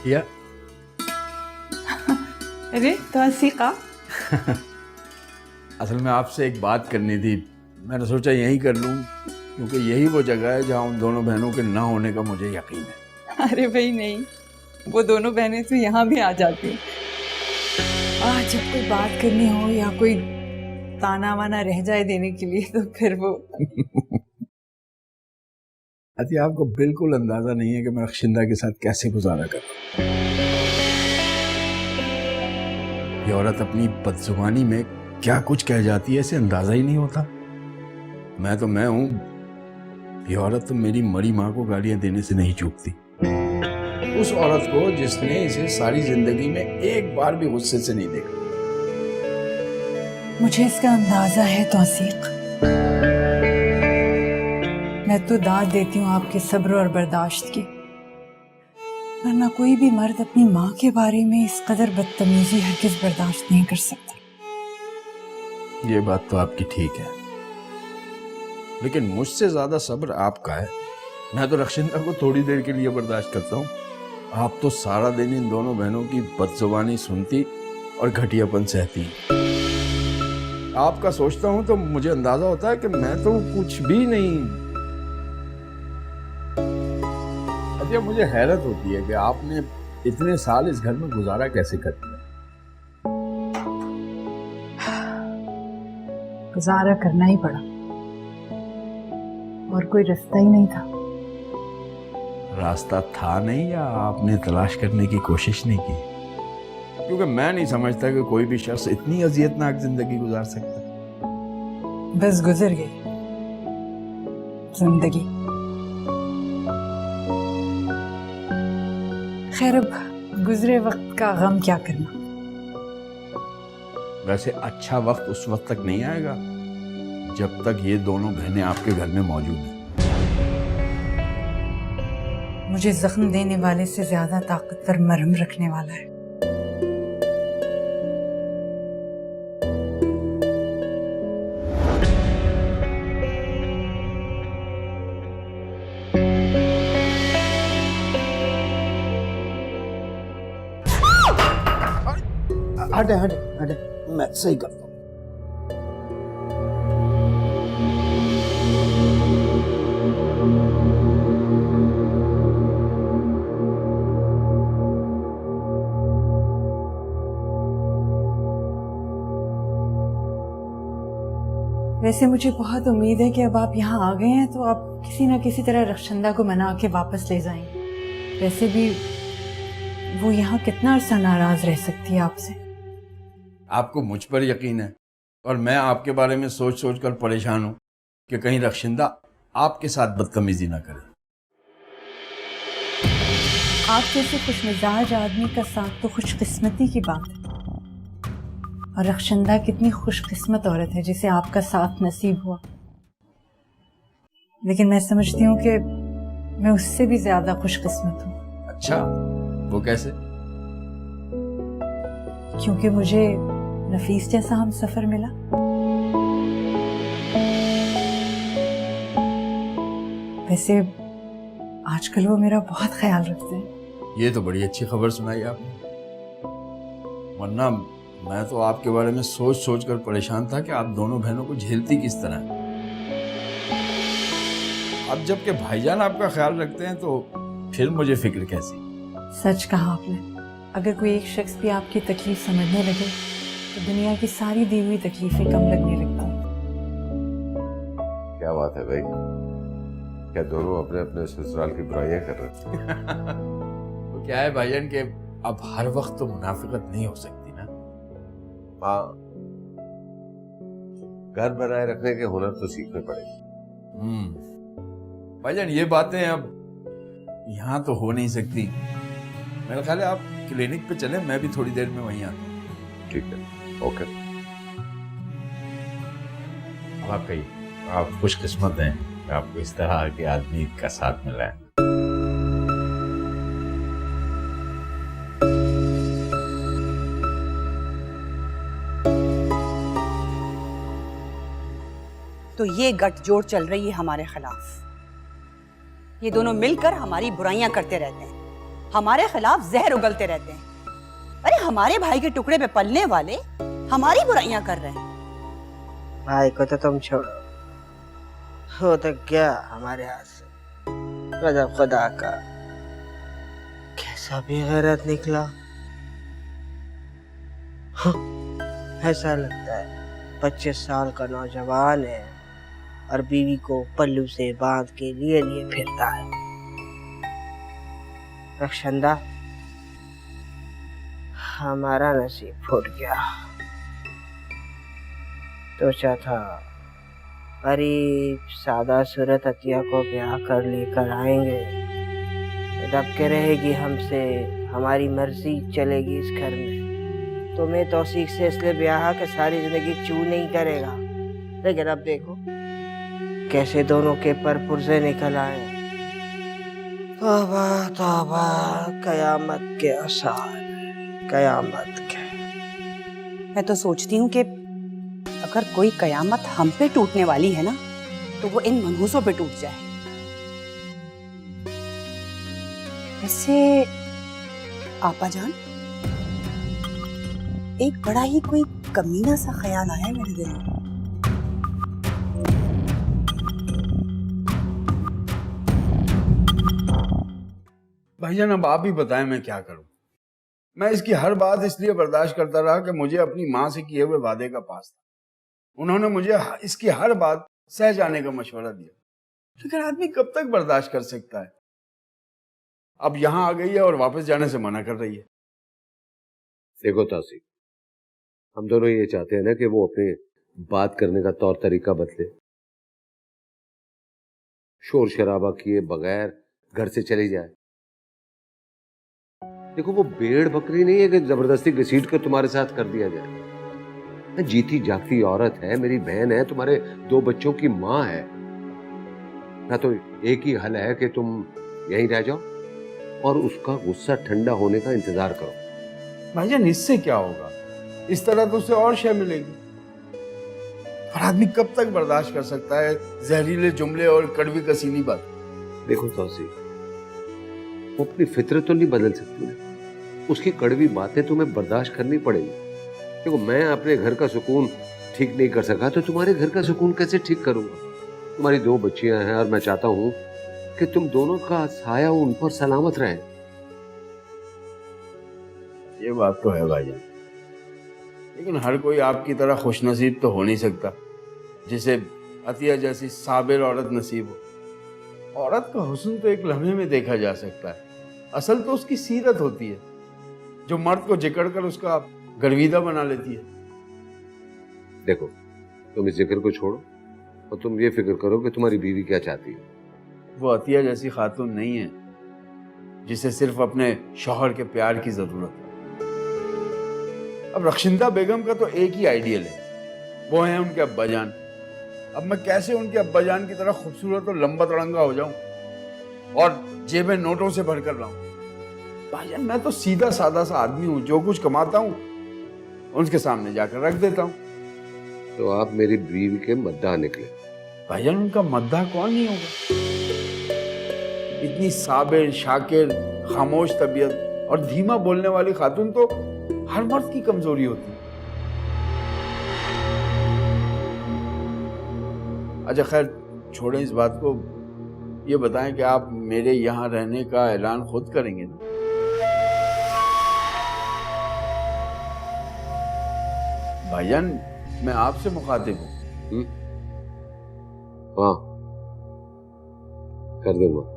या अरे तौसीका, असल में आपसे एक बात करनी थी। मैंने सोचा यहीं कर लूं, क्योंकि यही वो जगह है जहां उन दोनों बहनों के ना होने का मुझे यकीन है। अरे भाई नहीं, वो दोनों बहनें तो यहाँ भी आ जाती हैं। जब कोई बात करनी हो या कोई ताना वाना रह जाए देने के लिए तो फिर वो अति आपको बिल्कुल अंदाजा नहीं है कि मैं रक्षिंदा के साथ कैसे गुजारा कर रहा हूं। ये औरत अपनी बदजुबानी में क्या कुछ कह जाती है, इसे अंदाजा ही नहीं होता। मैं हूं, ये औरत तो मेरी मरी माँ को गालियां देने से नहीं चूकती। उस औरत को जिसने इसे सारी जिंदगी में एक बार भी गुस्से से नहीं देखा। मुझे इसका अंदाजा है तौसीक। मैं तो दाद देती हूँ आपके सब्र और बर्दाश्त की, वरना कोई भी मर्द अपनी माँ के बारे में इस कदर बदतमीजी हरगिज बर्दाश्त नहीं कर सकता। ये बात तो आपकी ठीक है, लेकिन मुझसे ज्यादा सब्र आपका है। मैं तो रक्षिंदा को थोड़ी देर के लिए बर्दाश्त करता हूँ, आप तो सारा दिन इन दोनों बहनों की बदजुबानी सुनती और घटियापन सहती। आपका सोचता हूँ तो मुझे अंदाजा होता है कि मैं तो कुछ भी नहीं। अच्छा, मुझे हैरत होती है कि आपने इतने साल इस घर में गुजारा कैसे कर दिया। गुजारा करना ही पड़ा, और कोई रास्ता ही नहीं था। रास्ता था नहीं, या आपने तलाश करने की कोशिश नहीं की? क्योंकि मैं नहीं समझता कि कोई भी शख्स इतनी अजियतनाक जिंदगी गुजार सकता है। बस गुजर गई जिंदगी। खैर, अब गुजरे वक्त का गम क्या करना। वैसे अच्छा वक्त उस वक्त तक नहीं आएगा जब तक ये दोनों बहनें आपके घर में मौजूद हैं। मुझे जख्म देने वाले से ज्यादा ताकतवर मरहम रखने वाला है। हटे हटे हटे, मैं सही करता हूँ। वैसे मुझे बहुत उम्मीद है कि अब आप यहाँ आ गए हैं तो आप किसी न किसी तरह रक्षिंदा को मना के वापस ले जाएंगे। वैसे भी वो यहाँ कितना अरसा नाराज रह सकती है आपसे। आपको मुझ पर यकीन है, और मैं आपके बारे में सोच सोच कर परेशान हूँ कि कहीं रक्षिंदा आपके साथ बदतमीजी ना करे। आप जैसे खुशमिजाज आदमी का साथ तो खुशकिस्मती की बात है, और रक्षिंदा कितनी खुशकिस्मत औरत है जिसे आपका साथ नसीब हुआ। लेकिन मैं समझती हूँ कि मैं उससे भी ज्यादा खुशकिस्मत हूँ। अच्छा, वो कैसे? क्योंकि मुझे नफीस जैसा हम सफर मिला। वैसे आजकल वो मेरा बहुत ख्याल रखते हैं। ये तो बड़ी अच्छी खबर सुनाई आपने, वरना मैं तो आपके बारे में सोच सोच कर परेशान था कि आप दोनों बहनों को झेलती किस तरह। अब जबकि भाईजान आपका ख्याल रखते हैं तो फिर मुझे फिक्र कैसी। सच कहा आपने। अगर कोई एक शख्स भी आपकी तकलीफ समझने लगे तो दुनिया की सारी दी हुई तकलीफें कम लगने लगती हैं। क्या बात है भाई, क्या दोनों अपने अपने ससुराल की बुराइयां कर रहे हैं? तो क्या है भाईजान कि अब हर वक्त तो मुनाफिकत नहीं हो सकती ना। हाँ, घर बनाए रखने के हुनर तो सीखने पड़ेंगे। भाईजान, ये बातें अब यहाँ तो हो नहीं सकती। मेरा ख्याल है आप क्लिनिक पे चलें, मैं भी थोड़ी देर में वहीं आता हूँ। ठीक है, ओके। वाकई आप खुशकिस्मत हैं, आपको इस तरह के आदमी का साथ मिला है। तो ये गठजोड़ चल रही है हमारे खिलाफ। ये दोनों मिलकर हमारी बुराइयां करते रहते हैं। हमारे खिलाफ जहर उगलते रहते हैं। अरे हमारे भाई के टुकड़े पे पलने वाले हमारी बुराइयां कर रहे हैं। भाई को तो तुम छोड़ो, हो तो क्या हमारे हाथ से। गजब खुदा का, कैसा बेगैरत निकला। हाँ, ऐसा लगता है 25 साल का नौजवान है और बीवी को पल्लू से बांध के लिए फिरता है। रक्षंदा, हमारा नसीब फूट गया। सोचा था गरीब सादा सूरत अतिया को ब्याह कर लेकर आएंगे, तो दब के रहेगी हमसे, हमारी मर्जी चलेगी इस घर में। तुम्हें तौसीक से इसलिए ब्याह के सारी जिंदगी चू नहीं करेगा। लेकिन अब देखो कैसे दोनों के पर पुर्जे निकल आए। तौबा तौबा, कयामत के आसार, कयामत के। मैं तो सोचती हूँ कि अगर कोई कयामत हम पे टूटने वाली है ना, तो वो इन मनहूसों पे टूट जाए। वैसे आपा जान, एक बड़ा ही कोई कमीना सा ख्याल आया मेरे दिल में। भाईजान अब आप ही बताएं मैं क्या करूं। मैं इसकी हर बात इसलिए बर्दाश्त करता रहा कि मुझे अपनी माँ से किए हुए वादे का पास था। उन्होंने मुझे इसकी हर बात सह जाने का मशवरा दिया, लेकिन आदमी कब तक बर्दाश्त कर सकता है। अब यहाँ आ गई है और वापस जाने से मना कर रही है। देखो तौसीफ, हम दोनों ये चाहते हैं ना कि वो अपने बात करने का तौर तरीका बदले, शोर शराबा किए बगैर घर से चली जाए। देखो वो भेड़ बकरी नहीं है कि जबरदस्ती घसीट कर तुम्हारे साथ कर दिया जाए। जीती जागती औरत है, मेरी बहन है, तुम्हारे 2 बच्चों की माँ है ना। तो एक ही हल है कि तुम यहीं रह जाओ और उसका गुस्सा ठंडा होने का इंतजार करो। भाईजान इससे क्या होगा, इस तरह तो उसे और शय मिलेगी। और आदमी कब तक बर्दाश्त कर सकता है जहरीले जुमले और कड़वी कसीनी बात। देखो तौसीफ, वो अपनी फितरत तो नहीं बदल सकती ना, उसकी कड़वी बातें तुम्हें बर्दाश्त करनी पड़ेगी। देखो मैं अपने घर का सुकून ठीक नहीं कर सका, तो तुम्हारे घर का सुकून कैसे ठीक करूंगा। तुम्हारी 2 बच्चियां हैं और मैं चाहता हूं कि तुम दोनों का साया उन पर सलामत रहे। ये बात तो है भाईजान, लेकिन हर कोई आपकी तरह खुशनसीब तो हो नहीं सकता जिसे अतिया जैसी साबिर औरत नसीब हो। औरत का हुस्न तो एक लम्हे में देखा जा सकता है, असल तो उसकी सीरत होती है जो मर्द को जिकड़ कर उसका गर्विदा बना लेती है। देखो तुम इस जिक्र को छोड़ो और तुम ये फिक्र करो कि तुम्हारी बीवी क्या चाहती है। वो अतिया जैसी खातून नहीं है जिसे सिर्फ अपने शौहर के प्यार की जरूरत है। अब रक्षिंदा बेगम का तो एक ही आइडियल है, वो है उनके अब्बाजान। अब मैं कैसे उनके अब्बाजान की तरह खूबसूरत और लंबा तड़ंगा हो जाऊं और जेबें नोटों से भरकर लाऊं। भाईजान मैं तो सीधा सादा सा आदमी हूं, जो कुछ कमाता हूं उनके सामने जाकर रख देता हूं। तो आप मेरी बीवी के मद्दाह निकले। भाईजान उनका मद्दाह कौन नहीं होगा। इतनी साबिर, शाकिर, खामोश तबीयत और धीमा बोलने वाली खातून तो हर मर्द की कमजोरी होती है। अच्छा खैर छोड़ें इस बात को, ये बताएं कि आप मेरे यहाँ रहने का ऐलान खुद करेंगे ना? भाईजान मैं आपसे मुखातिब हूँ। हाँ कर दूंगा।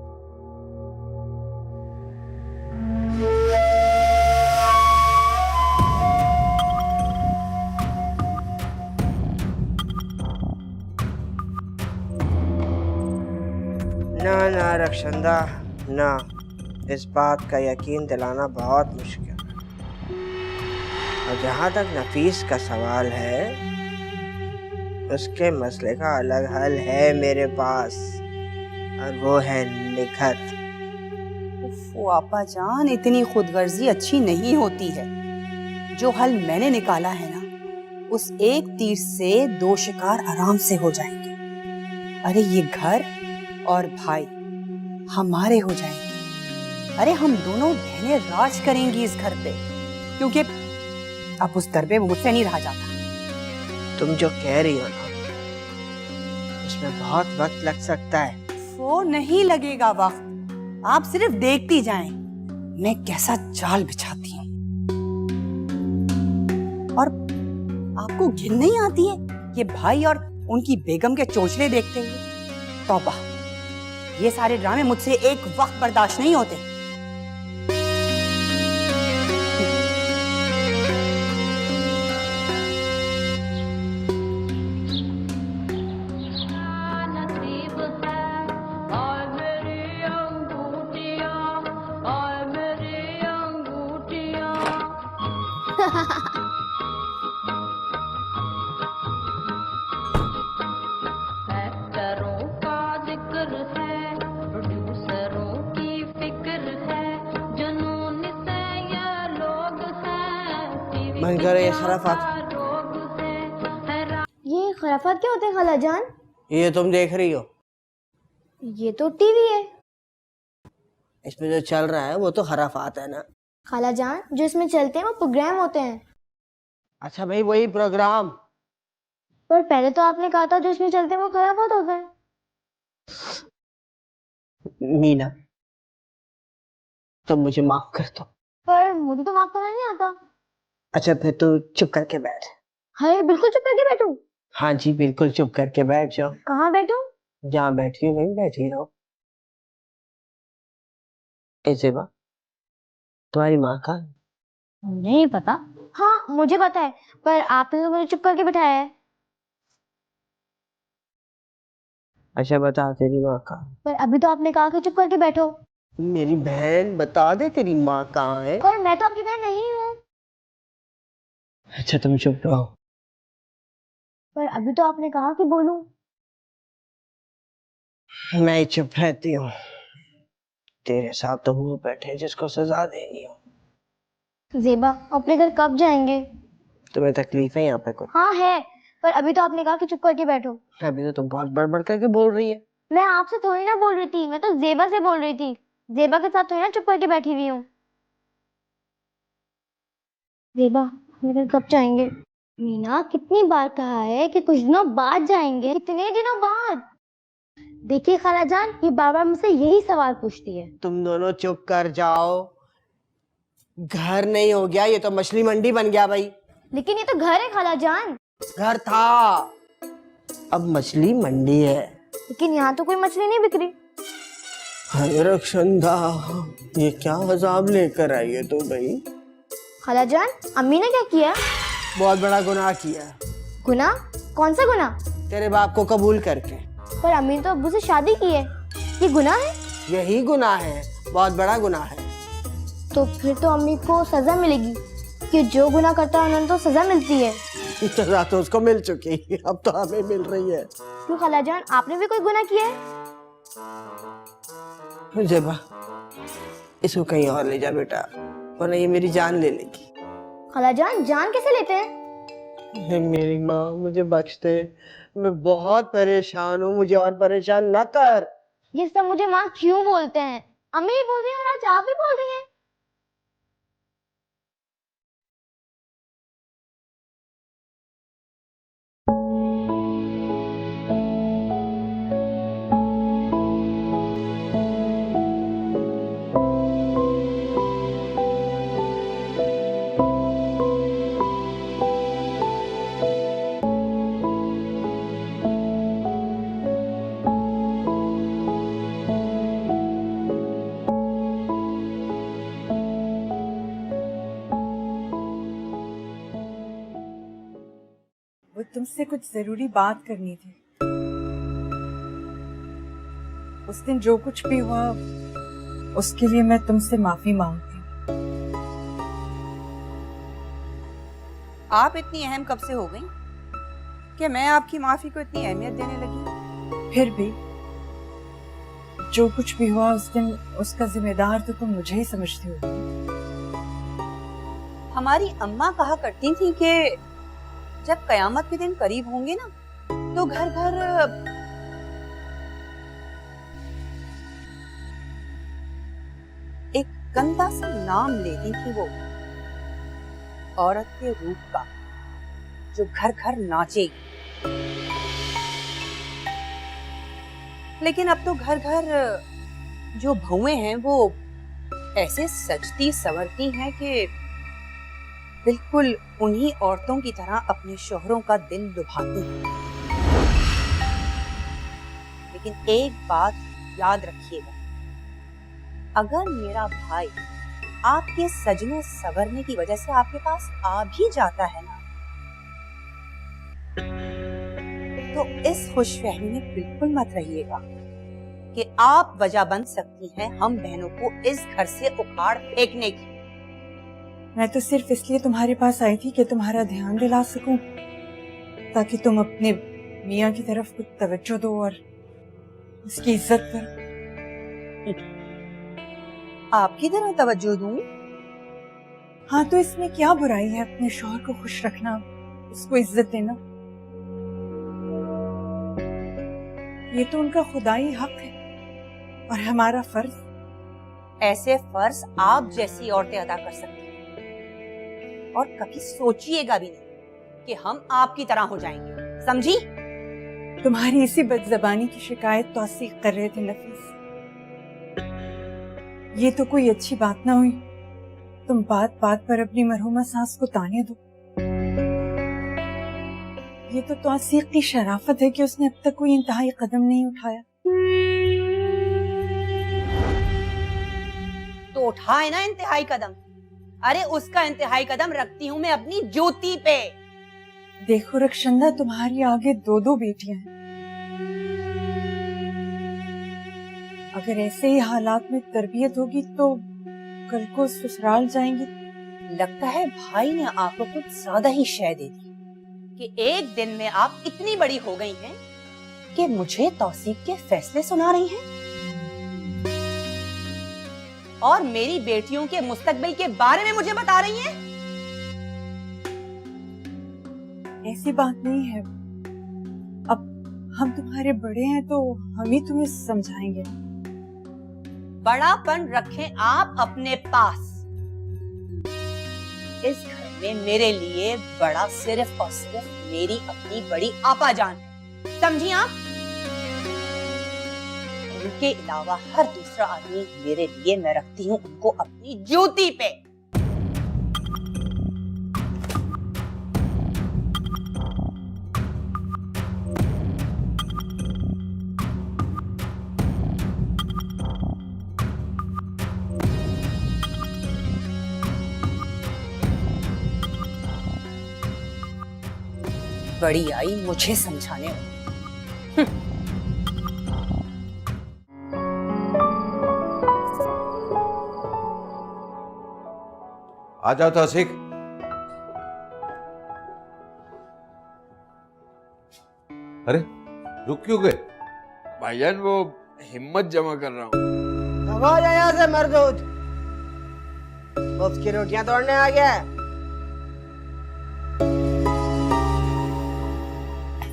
ना ना रक्षंदा ना, इस बात का यकीन दिलाना बहुत मुश्किल है। और जहाँ तक नफीस का सवाल है, उसके मसले का अलग हल है मेरे पास, और वो है निखत। उफ़ आपा जान, इतनी खुदगर्जी अच्छी नहीं होती है। जो हल मैंने निकाला है ना, उस एक तीर से 2 शिकार आराम से हो जाएंगे। अरे ये घर और भाई हमारे हो जाएंगे। अरे हम दोनों बहनें राज करेंगी इस घर पे, क्योंकि अब उस दर पे मुझसे नहीं रहा जाता। तुम जो कह रही हो ना, उसमें बहुत वक्त लग सकता है। वो नहीं लगेगा वक्त, आप सिर्फ देखती जाएं मैं कैसा जाल बिछाती हूँ। और आपको घिन नहीं आती है ये भाई और उनकी बेगम के चोंचले देखते हुए? तौबा, ये सारे ड्रामे मुझसे एक वक्त बर्दाश्त नहीं होते। एक्टरों का जिक्र है, प्रोड्यूसरों की फिक्र है, जुनून से ये लोग हैं, टीवी मन करे ये का खराफात। रोग है। ये खराफात क्या होते हैं खाला जान? ये तुम देख रही हो, ये तो टीवी है। इसमें जो चल रहा है वो तो खराफात है ना। खाला जान, जो इसमें चलते हैं वो प्रोग्राम होते हैं। अच्छा भाई, वही प्रोग्राम। पर पहले तो आपने कहा था जो इसमें चलते हैं वो खराफात होते हैं। मीना, तुम मुझे माफ कर दो। पर मुझे तो माफ करना नहीं आता। अच्छा फिर तू चुप करके बैठ। हाय, बिल्कुल चुप करके बैठूं? हाँ जी, बिल्कुल चुप करके बैठ जाओ। कहाँ बैठूं? जहाँ बैठी हो वहीं बैठी रहो। ऐसे बा, तुम्हारी माँ का? नहीं पता। हाँ मुझे पता है, पर आपने तो मुझे चुप करके बिठाया है। अच्छा बता, तेरी माँ का? पर अभी तो आपने कहा कि चुप करके बैठो। मेरी बहन, बता दे तेरी माँ कहाँ है। पर मैं तो आपकी बहन नहीं हूँ। अच्छा तुम चुप रहो। पर अभी तो आपने कहा कि बोलूं। मैं ही चुप रहती हूँ। तेरे साथ तो वो बैठे जिसको सजा देनी हो। जेबा, अपने घर कब जाएंगे? तुम्हें तकलीफ है यहाँ पे कुछ? हाँ है, पर अभी तो आपने कहा कि चुप करके बैठो। अभी तो तुम बहुत बड़बड़ करके बोल रही है। मैं आपसे थोड़ी ना बोल रही थी, मैं तो जेबा से बोल रही थी। जेबा के साथ थोड़ी ना चुप करके बैठी हुई हूँ। जेबा, मेरे कब जाएंगे? मीना, कितनी बार कहा है कि कुछ दिनों बाद जाएंगे। कितने दिनों बाद? देखिए खाला जान, ये बार बार मुझसे यही सवाल पूछती है। तुम दोनों चुप कर जाओ। घर नहीं हो गया, ये तो मछली मंडी बन गया भाई। लेकिन ये तो घर है खाला जान। घर था, अब मछली मंडी है। लेकिन यहाँ तो कोई मछली नहीं बिक रही। हाय रक्षंदा, ये क्या अजाब लेकर आई है तू भाई। खाला जान, अम्मी ने क्या किया? बहुत बड़ा गुनाह किया। गुनाह? कौन सा गुनाह? तेरे बाप को कबूल करके। पर अम्मी ने तो अब्बू से शादी की है, ये गुनाह है? यही गुनाह है, बहुत बड़ा गुनाह है। तो फिर तो अम्मी को सजा मिलेगी, कि जो गुनाह करता है उन्हें तो सजा मिलती है। सजा तो उसको मिल चुकी, अब तो हमें मिल रही है। क्यों खाला जान, आपने भी कोई गुनाह किया है? जेबा, इसको कहीं और ले जा बेटा, वरना ये मेरी जान ले लेगी। खाला जान, जान कैसे लेते हैं? मेरी माँ, मुझे बख्श दे, मैं बहुत परेशान हूँ, मुझे और परेशान ना कर। ये सब मुझे माँ क्यों बोलते हैं? अम्मी भी बोल रही है और आज आप भी बोल रही हैं। वो तुमसे कुछ जरूरी बात करनी थी। उस दिन जो कुछ भी हुआ उसके लिए मैं तुमसे माफी मांगती हूँ। आप इतनी अहम कब से हो गई कि मैं आपकी माफी को इतनी अहमियत देने लगी? फिर भी जो कुछ भी हुआ उस दिन, उसका जिम्मेदार तो तुम मुझे ही समझती हो। हमारी अम्मा कहा करती थी कि जब कयामत के दिन करीब होंगे ना, तो घर घर एक गंदा सा नाम लेती थी वो, औरत के रूप का जो घर घर नाचेगी। लेकिन अब तो घर घर जो बहुएं हैं वो ऐसे सजती संवरती हैं कि बिल्कुल उन्हीं औरतों की तरह अपने शोहरों का दिल लुभाती हैं। लेकिन एक बात याद रखिएगा, अगर मेरा भाई आपके सजने संवरने की वजह से आपके पास आ भी जाता है ना, तो इस खुशफहमी में बिल्कुल मत रहिएगा कि आप वजह बन सकती हैं हम बहनों को इस घर से उखाड़ फेंकने की। मैं तो सिर्फ इसलिए तुम्हारे पास आई थी कि तुम्हारा ध्यान दिला सकूं, ताकि तुम अपने मियाँ की तरफ कुछ तवज्जो दो और उसकी इज्जत करो। आपकी तरह तवज्जो दूं? हाँ, तो इसमें क्या बुराई है अपने शौहर को खुश रखना, उसको इज्जत देना? ये तो उनका खुदाई हक है और हमारा फर्ज। ऐसे फर्ज आप जैसी औरतें अदा कर सकती हैं, और कभी सोचिएगा भी नहीं कि हम आपकी तरह हो जाएंगे, समझी? तुम्हारी इसी बदजबानी की शिकायत तौसीक कर रहे थे नफीस। ये तो कोई अच्छी बात ना हुई, तुम बात बात पर अपनी मरहुमा सास को ताने दो। ये तो तौसीक की शराफत है कि उसने अब तक कोई इंतहाई कदम नहीं उठाया। तो उठाए ना इंतहाई कदम। अरे उसका इंतहाई कदम रखती हूँ मैं अपनी जूती पे। देखो रक्षंदा, तुम्हारी आगे दो दो बेटियां हैं। अगर ऐसे ही हालात में तरबियत होगी तो कल को ससुराल जाएंगी। लगता है भाई ने आपको कुछ ज्यादा ही शय दे दी कि एक दिन में आप इतनी बड़ी हो गई हैं कि मुझे तौसीक के फैसले सुना रही हैं और मेरी बेटियों के मुस्तकबिल के बारे में मुझे बता रही हैं। ऐसी बात नहीं है, अब हम तुम्हारे बड़े हैं तो हम ही तुम्हें समझाएंगे। बड़ापन रखें आप अपने पास। इस घर में मेरे लिए बड़ा सिर्फ और सिर्फ मेरी अपनी बड़ी आपा जान है, समझी आप? उनके अलावा हर दूसरा आदमी मेरे लिए मैं रखती हूँ उनको अपनी जूती पे। बड़ी आई मुझे समझाने। आ जाओ तौसीक। अरे रुक क्यों गए? भाईजान वो हिम्मत जमा कर रहा हूँ। अब आ जा यहाँ से मरदूद, मुफ्त की रोटियां तोड़ने आ गया है।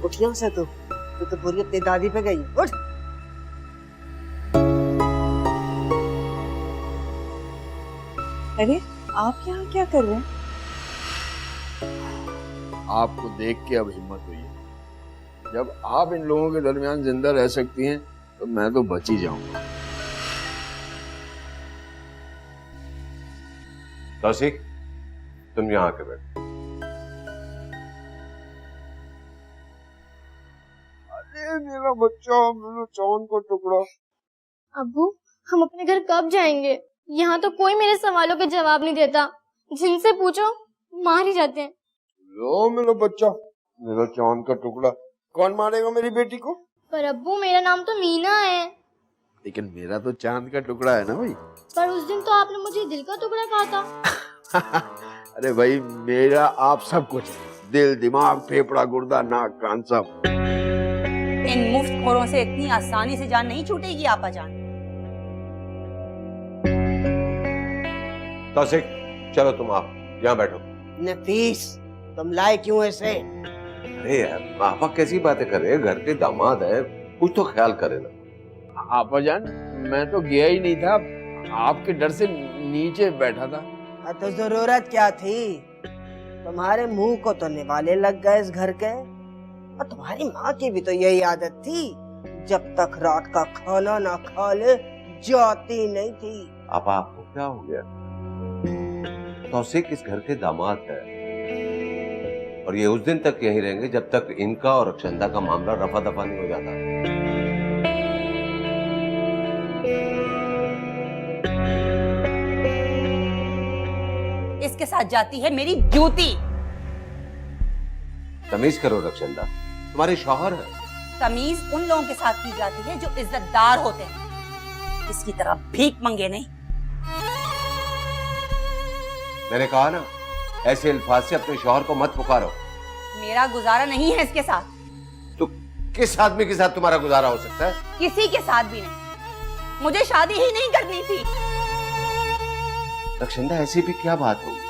उठ यहाँ से, तू तो पूरी अपनी दादी पे गई। उठ। अरे आप यहाँ क्या कर रहे हैं? आपको देख के अब हिम्मत हुई है। जब आप इन लोगों के दरमियान जिंदा रह सकती हैं तो मैं तो बच ही जाऊंगा। तौसीक तुम यहाँ आके बैठो। अरे मेरा बच्चा, मेरा चांद का टुकड़ा। अब्बू, हम अपने घर कब जाएंगे? यहाँ तो कोई मेरे सवालों के जवाब नहीं देता, जिनसे पूछो मार ही जाते हैं। लो मेरा बच्चा, मेरा चांद का टुकड़ा, कौन मारेगा मेरी बेटी को? पर अब्बू, मेरा नाम तो मीना है। लेकिन मेरा तो चांद का टुकड़ा है ना भाई। पर उस दिन तो आपने मुझे दिल का टुकड़ा कहा था। अरे भाई, मेरा आप सब कुछ है, दिल, दिमाग, फेफड़ा, गुर्दा, नाक, कान सब। इन मुफ्तखोरों से इतनी आसानी से जान नहीं छूटेगी आपा जान। तौसीक चलो तुम आप यहाँ बैठो। नफीस, तुम लाए क्यों ऐसे? अरे यार आपा कैसी बातें कर रहे हैं, घर के दामाद है, कुछ तो ख्याल करे ना। आपा जान, मैं तो गया ही नहीं था, आपके डर से नीचे बैठा था। तो जरूरत क्या थी? तुम्हारे मुंह को तो निवाले लग गए इस घर के। और तुम्हारी माँ की भी तो यही आदत थी, जब तक रात का खाना ना खा ले जाती नहीं थी। अब आपको क्या हो गया? तौसीक इस घर के दामाद है और ये उस दिन तक यहीं रहेंगे जब तक इनका और रक्षंदा का मामला रफा दफा नहीं हो जाता। इसके साथ जाती है मेरी जूती। तमीज करो रक्षंदा, तुम्हारे शौहर है। तमीज उन लोगों के साथ की जाती है जो इज्जतदार होते हैं, इसकी तरह भीख मंगे नहीं। मैंने कहा ना, ऐसे अल्फाज से अपने शौहर को मत पुकारो। मेरा गुजारा नहीं है इसके साथ। तो किस आदमी के साथ तुम्हारा गुजारा हो सकता है? किसी के साथ भी नहीं। मुझे शादी ही नहीं करनी थी। रक्षंदा, ऐसी भी क्या बात होगी?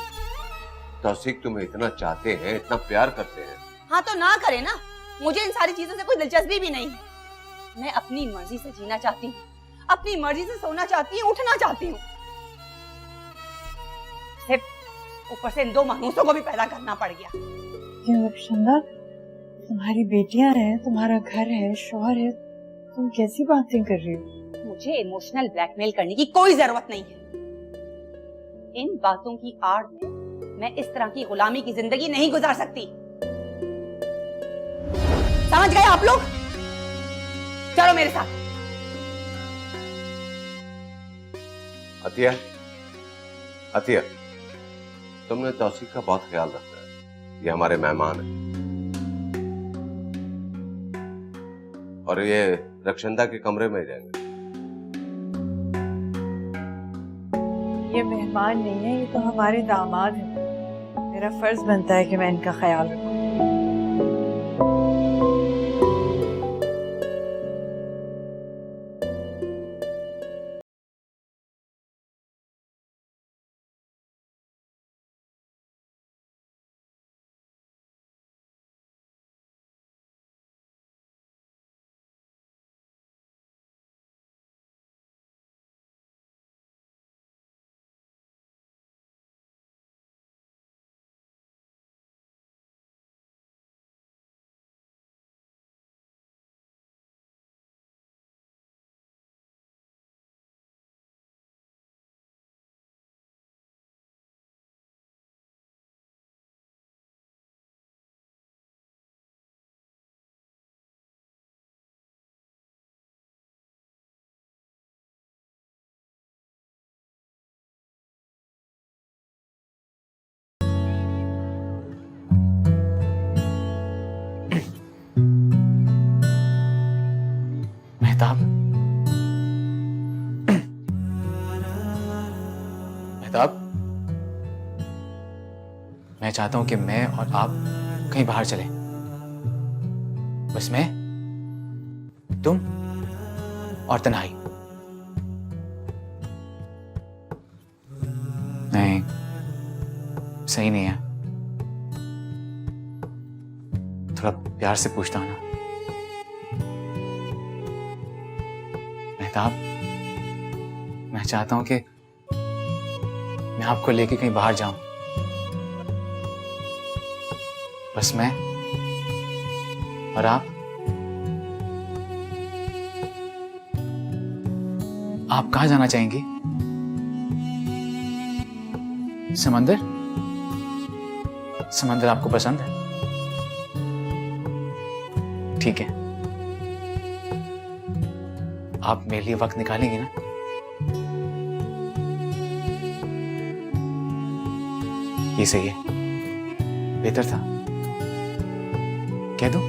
तौसीक तुम्हें इतना चाहते हैं, इतना प्यार करते हैं। हाँ तो ना करे ना, मुझे इन सारी चीजों से कोई दिलचस्पी भी नहीं है। मैं अपनी मर्जी से जीना चाहती हूँ, अपनी मर्जी से सोना चाहती हूँ, उठना चाहती हूँ। ऊपर से इन दो मनहूसों को भी पैदा करना पड़ गया। क्यों रक्षंदा, तुम्हारी बेटियां हैं, तुम्हारा घर है, शौहर है, तुम कैसी बातें कर रही हो? मुझे इमोशनल ब्लैकमेल करने की कोई जरूरत नहीं है। इन बातों की आड़ में मैं इस तरह की गुलामी की जिंदगी नहीं गुजार सकती। समझ गए आप लोग? चलो मेरे साथ। अतिया, अतिया, तुमने तौसीक का बहुत ख्याल रखा है। ये हमारे मेहमान हैं और ये रक्षंदा के कमरे में रहेंगे। ये मेहमान नहीं है, ये तो हमारे दामाद हैं। मेरा फर्ज बनता है कि मैं इनका ख्याल रखूं। मेहताब, मेहताब, मैं चाहता हूं कि मैं और आप कहीं बाहर चलें। बस मैं, तुम और तन्हाई। नहीं, सही नहीं है। थोड़ा प्यार से पूछता हूं ना। मेहताब, मैं चाहता हूं कि मैं आपको लेके कहीं बाहर जाऊं। बस मैं और आप कहां जाना चाहेंगी? समंदर? समंदर आपको पसंद है? ठीक है, आप मेरे लिए वक्त निकालेंगे ना? ये सही है, बेहतर था। कह दूं?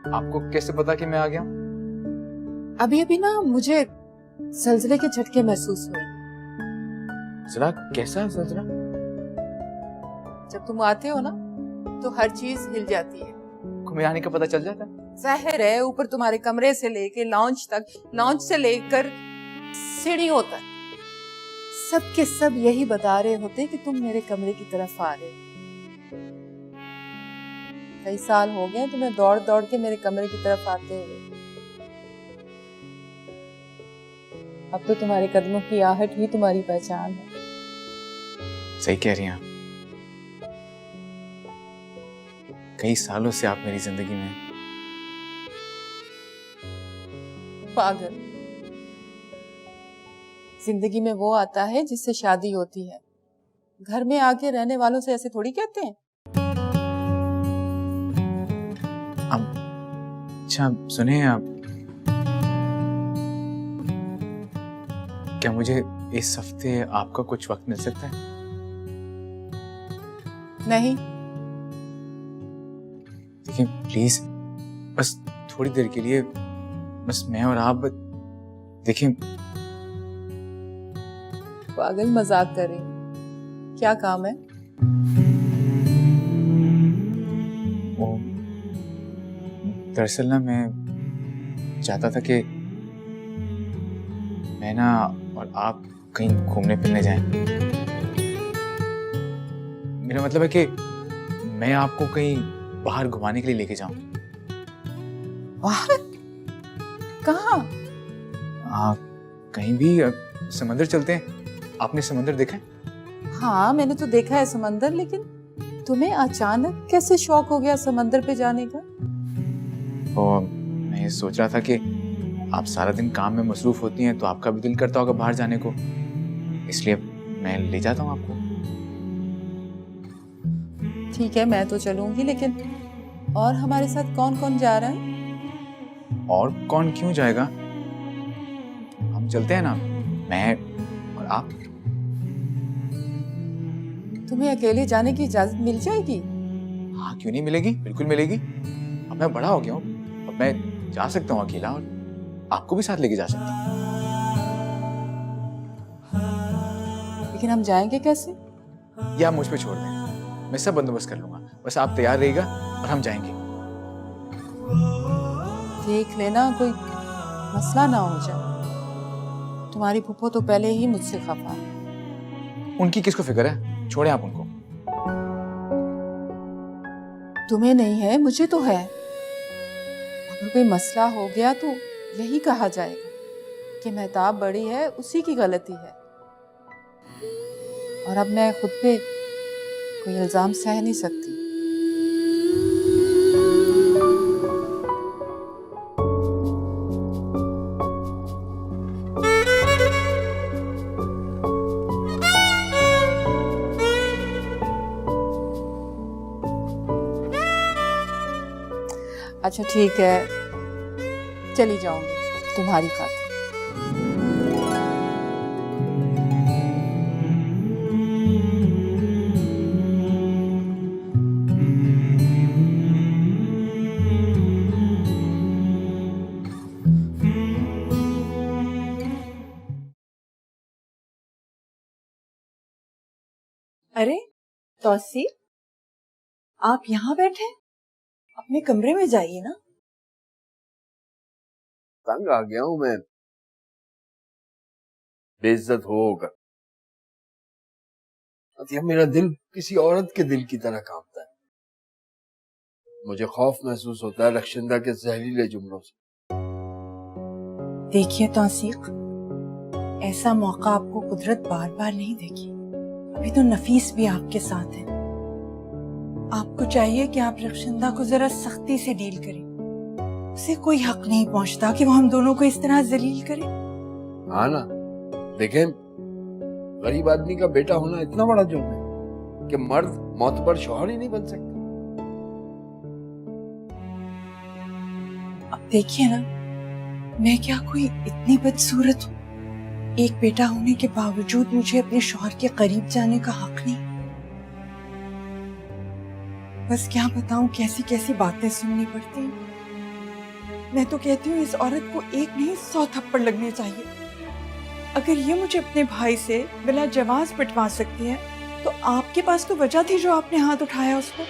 आपको कैसे पता कि मैं आ गया? अभी अभी ना मुझे जल्जले के झटके महसूस हुए। जरा कैसा जरा? जब तुम आते हो ना तो हर चीज हिल जाती है। को मेरे आने का पता चल जाता है? जाहिर है, ऊपर तुम्हारे कमरे से लेके लॉन्च तक, लॉन्च से लेकर सीढ़ियों तक, सब के सब यही बता रहे होते कि तुम मेरे कमरे की तरफ आ रहे हो। कई साल हो गए तुम्हें दौड़ दौड़ के मेरे कमरे की तरफ आते हुए। अब तो तुम्हारे कदमों की आहट ही तुम्हारी पहचान है। सही कह रही हैं आप। कई सालों से आप मेरी जिंदगी में। पागल, जिंदगी में वो आता है जिससे शादी होती है। घर में आके रहने वालों से ऐसे थोड़ी कहते हैं। अच्छा सुने आप, क्या मुझे इस हफ्ते आपका कुछ वक्त मिल सकता है? नहीं। देखिए प्लीज, बस थोड़ी देर के लिए, बस मैं और आप। देखिए पागल, मजाक कर रही। क्या काम है? वो दरअसल ना मैं चाहता था कि मैं ना और आप कहीं घूमने फिरने जाएं। मेरा मतलब है कि मैं आपको कहीं बाहर घुमाने के लिए लेके जाऊं। बाहर? कहाँ? कहीं भी, समंदर चलते हैं। आपने समंदर देखा है? हाँ, मैंने तो देखा है समंदर, लेकिन तुम्हें अचानक कैसे शौक हो गया समंदर पे जाने का? तो मैं ये सोच रहा था कि आप सारा दिन काम में मसरूफ होती हैं, तो आपका भी दिल करता होगा बाहर जाने को, इसलिए मैं ले जाता हूँ आपको। ठीक है, मैं तो चलूंगी, लेकिन और हमारे साथ कौन कौन जा रहा है? और कौन क्यों जाएगा? हम चलते हैं ना, मैं और आप। तुम्हें अकेले जाने की इजाजत मिल जाएगी? हाँ, क्यों नहीं मिलेगी, बिल्कुल मिलेगी। अब मैं बड़ा हो गया हूँ, अब मैं जा सकता हूँ अकेला, और आपको भी साथ लेके जा सकता हूँ। लेकिन हम जाएंगे कैसे? या मुझ पे छोड़ दें, मैं सब बंदोबस्त कर लूंगा, बस आप तैयार रहिएगा और हम जाएंगे। देख लेना कोई मसला ना हो जाए। तुम्हारी फूफो तो पहले ही मुझसे खफा है। उनकी किसको फिक्र है, छोड़े आप उनको। तुम्हें नहीं है, मुझे तो है। अगर कोई मसला हो गया तो यही कहा जाएगा कि मेहताब बड़ी है, उसी की गलती है। और अब मैं खुद पे कोई इल्जाम सह नहीं सकती। अच्छा ठीक है, चली जाऊंगी तुम्हारी खातिर। अरे तौसीफ, आप यहाँ बैठे? अपने कमरे में जाइए ना। तंग आ गया हूं मैं बेइज्जत होकर। अतिया, मेरा दिल किसी औरत के दिल की तरह कांपता है। मुझे खौफ महसूस होता है रक्षिंदा के जहरीले जुमलों से। देखिए तौसीक, ऐसा मौका आपको कुदरत बार बार नहीं देगी। अभी तो नफीस भी आपके साथ है। आपको चाहिए कि आप रक्षिंदा को जरा सख्ती से डील करें। उसे कोई हक नहीं पहुंचता कि वो हम दोनों को इस तरह जलील करे। हाँ ना, देखें, गरीब आदमी का बेटा होना इतना बड़ा जुर्म है कि मर्द मोतबर शौहर ही नहीं बन सकता। अब देखिए ना, मैं क्या कोई इतनी बदसूरत हूँ? एक बेटा होने के बावजूद मुझे अपने शौहर के करीब जाने का हक नहीं। बस क्या बताऊं, कैसी कैसी बातें सुननी पड़ती हैं। मैं तो कहती हूँ इस औरत को एक नहीं 100 थप्पड़ लगने चाहिए। अगर ये मुझे अपने भाई से बिला जवाब पिटवा सकती है तो आपके पास तो वजह थी जो आपने हाथ उठाया उसको।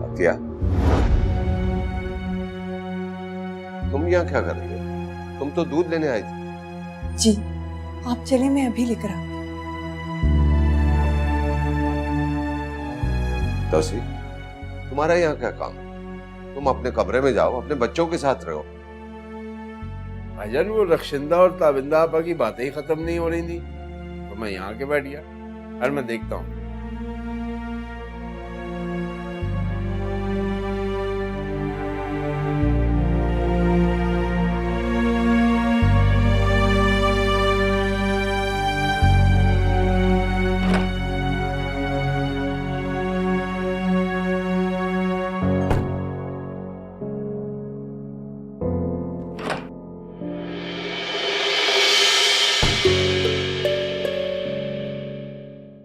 अतिया, तुम यहाँ क्या कर रही हो? तुम तो दूध लेने आई थी। जी आप चले, मैं अभी लेकर आती हूँ। तौसीफ, तुम्हारा यहाँ क्या काम? तुम अपने कमरे में जाओ, अपने बच्चों के साथ रहो। भाईजान वो रक्षिंदा और ताबिंदा आपा की बातें ही खत्म नहीं हो रही थी तो मैं यहाँ के बैठ गया। और मैं देखता हूँ।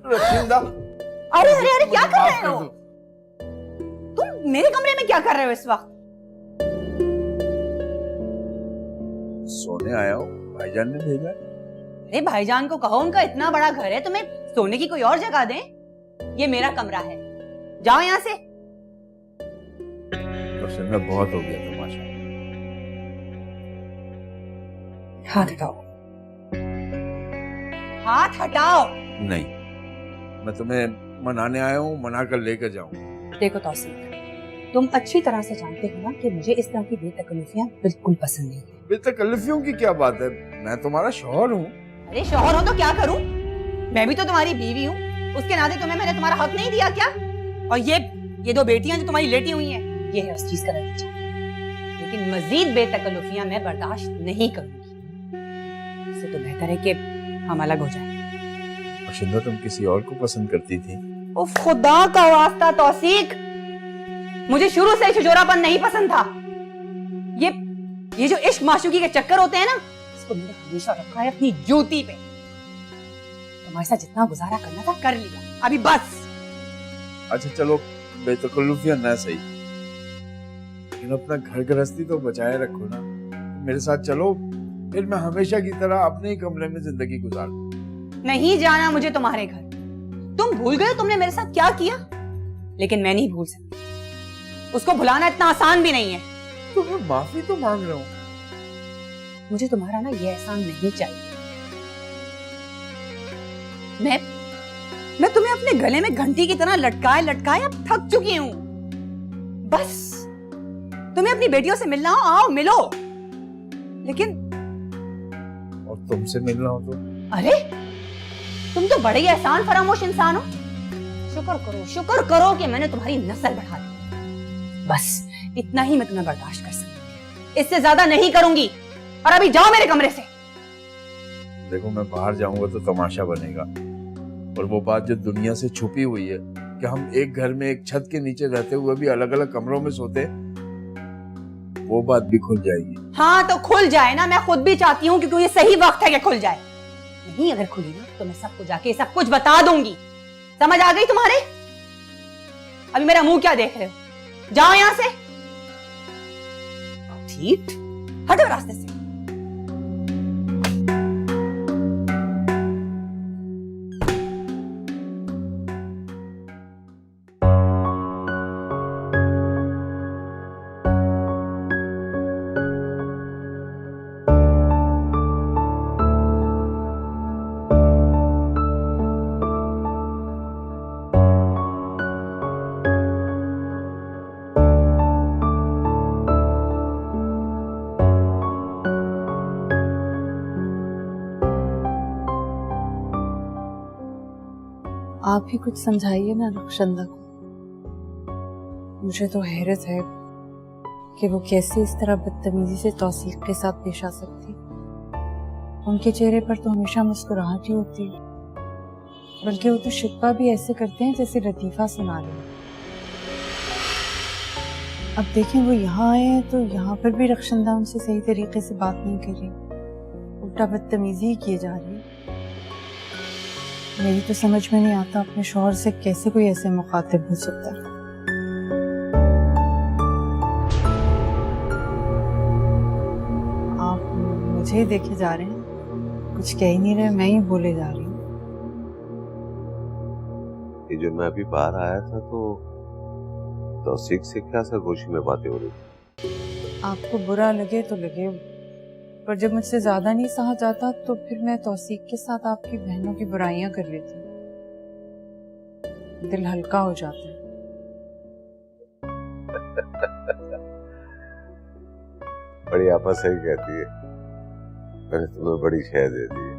रक्षिंदा, अरे अरे अरे क्या कर रहे हो तुम? मेरे कमरे में क्या कर रहे हो इस वक्त? सोने आया हूँ, भाईजान ने भेजा। अरे भाईजान को कहो, उनका इतना बड़ा घर है, तुम्हें सोने की कोई और जगह दें। ये मेरा कमरा है, जाओ यहाँ से। रक्षिंदा बहुत हो गया तमाशा। हाथ हटाओ, हाथ हटाओ। नहीं, मैं तुम्हें मनाने आया हूँ, मना कर लेकर जाऊँ। देखो तौसीफ, तुम अच्छी तरह से जानते हो ना कि मुझे इस तरह की बेतकल्लुफियां बिल्कुल पसंद नहीं है। बेतकल्लुफियों की क्या बात है, मैं तुम्हारा शौहर हूँ। अरे शौहर हो तो क्या करूं? मैं भी तो तुम्हारी बीवी हूँ, उसके नाते तुम्हें मैंने तुम्हारा हक नहीं दिया क्या? और ये दो बेटियां जो तुम्हारी लेटी हुई हैं, ये है उस चीज का नतीजा। लेकिन मजीद बेतकल्लुफियां मैं बर्दाश्त नहीं करूंगी। इससे तो बेहतर है कि हम अलग हो जाएं। रक्षिंदा, तुम किसी और को पसंद करती थी? ओ खुदा का वास्ता तौसीक, मुझे शुरू से छिजोरापन नहीं पसंद था। ये जो इश्क माशूकी के चक्कर होते हैं ना, इसको मैंने हमेशा रखा है अपनी जूती पे। तुम्हारे साथ जितना गुजारा करना था कर लिया, अभी बस। अच्छा चलो, बेतकल्लुफियां ना सही, लेकिन अपना घर गृहस्थी तो बचाए रखो ना। मेरे साथ चलो, फिर मैं हमेशा की तरह अपने ही कमरे में जिंदगी गुजारूं। नहीं जाना मुझे तुम्हारे घर। तुम भूल गए तुमने मेरे साथ क्या किया, लेकिन मैं नहीं भूल सकती। उसको भुलाना इतना आसान भी नहीं है। तो मैं माफी तो मांग रहा हूँ। मुझे तुम्हारा ना ये एहसान नहीं चाहिए। मैं तुम्हें अपने गले में घंटी की तरह लटकाए लटकाए अब थक चुकी हूँ। बस तुम्हें अपनी बेटियों से मिलना हो, आओ मिलो। लेकिन और तुमसे मिलना हो तो? अरे तुम तो बड़े ही एहसान फरामोश इंसान हो। शुक्र करो कि मैंने तुम्हारी नस्ल बढ़ा दी। बस इतना ही मैं तुम्हें बर्दाश्त कर सकती हूँ, इससे ज्यादा नहीं करूंगी। और अभी जाओ मेरे कमरे से। देखो, मैं बाहर जाऊंगा तो तमाशा बनेगा, और वो बात जो दुनिया से छुपी हुई है कि हम एक घर में एक छत के नीचे रहते हुए भी अलग अलग कमरों में सोते, वो बात भी खुल जाएगी। हाँ तो खुल जाए ना, मैं खुद भी चाहती हूँ, क्योंकि ये सही वक्त है कि खुल जाए। नहीं अगर खुली ना तो मैं सबको जाके सब कुछ बता दूंगी। समझ आ गई तुम्हारे? अभी मेरा मुंह क्या देख रहे हो? जाओ यहां से। ठीक, हटो रास्ते से। आप ही कुछ समझाइए ना रक्षिंदा को। मुझे तो हैरत है कि वो कैसे इस तरह बदतमीजी से तौसीक के साथ पेश आ सकती। उनके चेहरे पर तो हमेशा मुस्कुराहट ही होती है, बल्कि वो तो शिकवा भी ऐसे करते हैं जैसे लतीफा सुना रहे हैं। अब देखें, वो यहाँ आए हैं तो यहाँ पर भी रक्षिंदा उनसे सही तरीके से बात नहीं कर रही, उल्टा बदतमीजी ही किए जा रही है। मेरी तो समझ में नहीं आता अपने शौहर से कैसे कोई ऐसे मुखातिब हो सकता है। मुझे ही देखे जा रहे हैं, कुछ कह ही नहीं रहे, मैं ही बोले जा रही हूँ। ये जो मैं अभी बाहर आया था तो तौसीक से क्या सरगोशी में बातें हो रही थी? आपको बुरा लगे तो लगे, पर जब मुझसे ज्यादा नहीं सहा जाता तो फिर मैं तौसीक के साथ आपकी बहनों की बुराइयां कर लेती हूँ। दिल हल्का हो जाता है। बड़ी आपा सही कहती है, मैंने तुम्हें बड़ी शय दे दी है।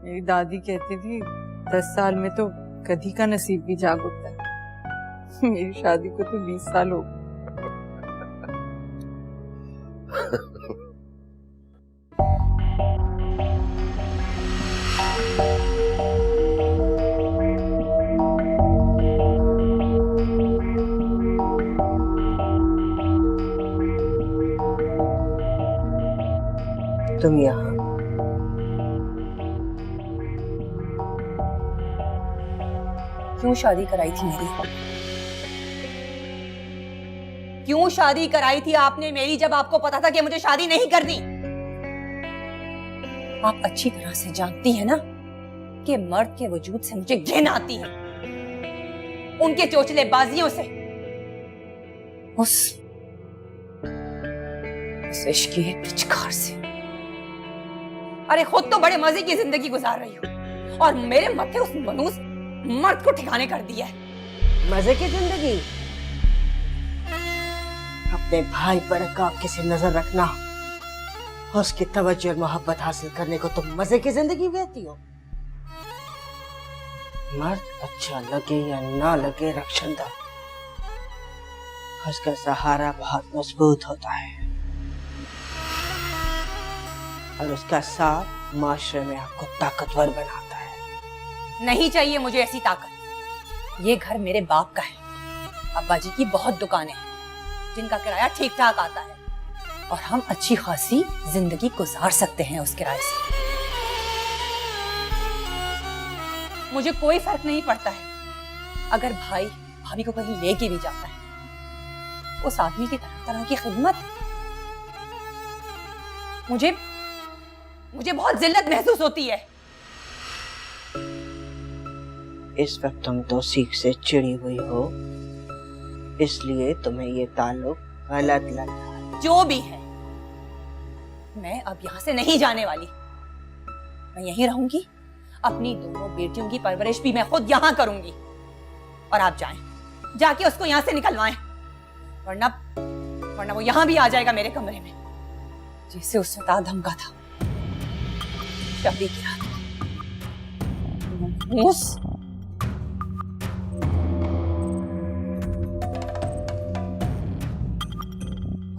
मेरी दादी कहती थी 10 साल में तो गधी का नसीब भी जाग उठता है। मेरी शादी को तो 20 साल हो गए। तुम यहाँ क्यों शादी कराई थी मेरी? क्यों शादी कराई थी आपने मेरी, जब आपको पता था कि मुझे शादी नहीं करनी? आप अच्छी तरह से जानती हैं ना कि मर्द के वजूद से मुझे घिन आती है, उनके चोचले बाजियों से, उस इश्क की पिचकार से। अरे खुद तो बड़े मजे की जिंदगी गुजार रही हूँ और मेरे मथे उस मनूस मर्द को ठिकाने कर दिया है। मजे की जिंदगी? अपने भाई पर काके से नजर रखना और उसकी तवज्जो और मोहब्बत हासिल करने को तुम मजे की जिंदगी कहती हो? मर्द अच्छा लगे या ना लगे रक्षंदा, उसका सहारा बहुत मजबूत होता है और उसका साथ माशरे में आपको ताकतवर बनाता है। नहीं चाहिए मुझे ऐसी ताकत। ये घर मेरे बाप का है। अब्बा जी की बहुत दुकानें हैं जिनका किराया ठीक ठाक आता है और हम अच्छी खासी जिंदगी गुजार सकते हैं उस किराए से। मुझे कोई फर्क नहीं पड़ता है अगर भाई भाभी को कहीं लेके भी जाता है। उस आदमी की तरह तरह की खिदमत मुझे बहुत जिल्लत महसूस होती है। इस वक्त तुम तौसीक से चिड़ी हुई हो, इसलिए तुम्हें ये ताल्लुक गलत लग रहा है। जो भी है, मैं अब यहाँ से नहीं जाने वाली। मैं यहीं रहूंगी, अपनी दोनों बेटियों की परवरिश भी मैं खुद यहाँ करूंगी। और आप जाएं, जाके उसको यहाँ से निकलवाएं, वरना वो यहाँ भी आ जाएगा मेरे कमरे में, जिसे उसने ता धमका था। शादी की रात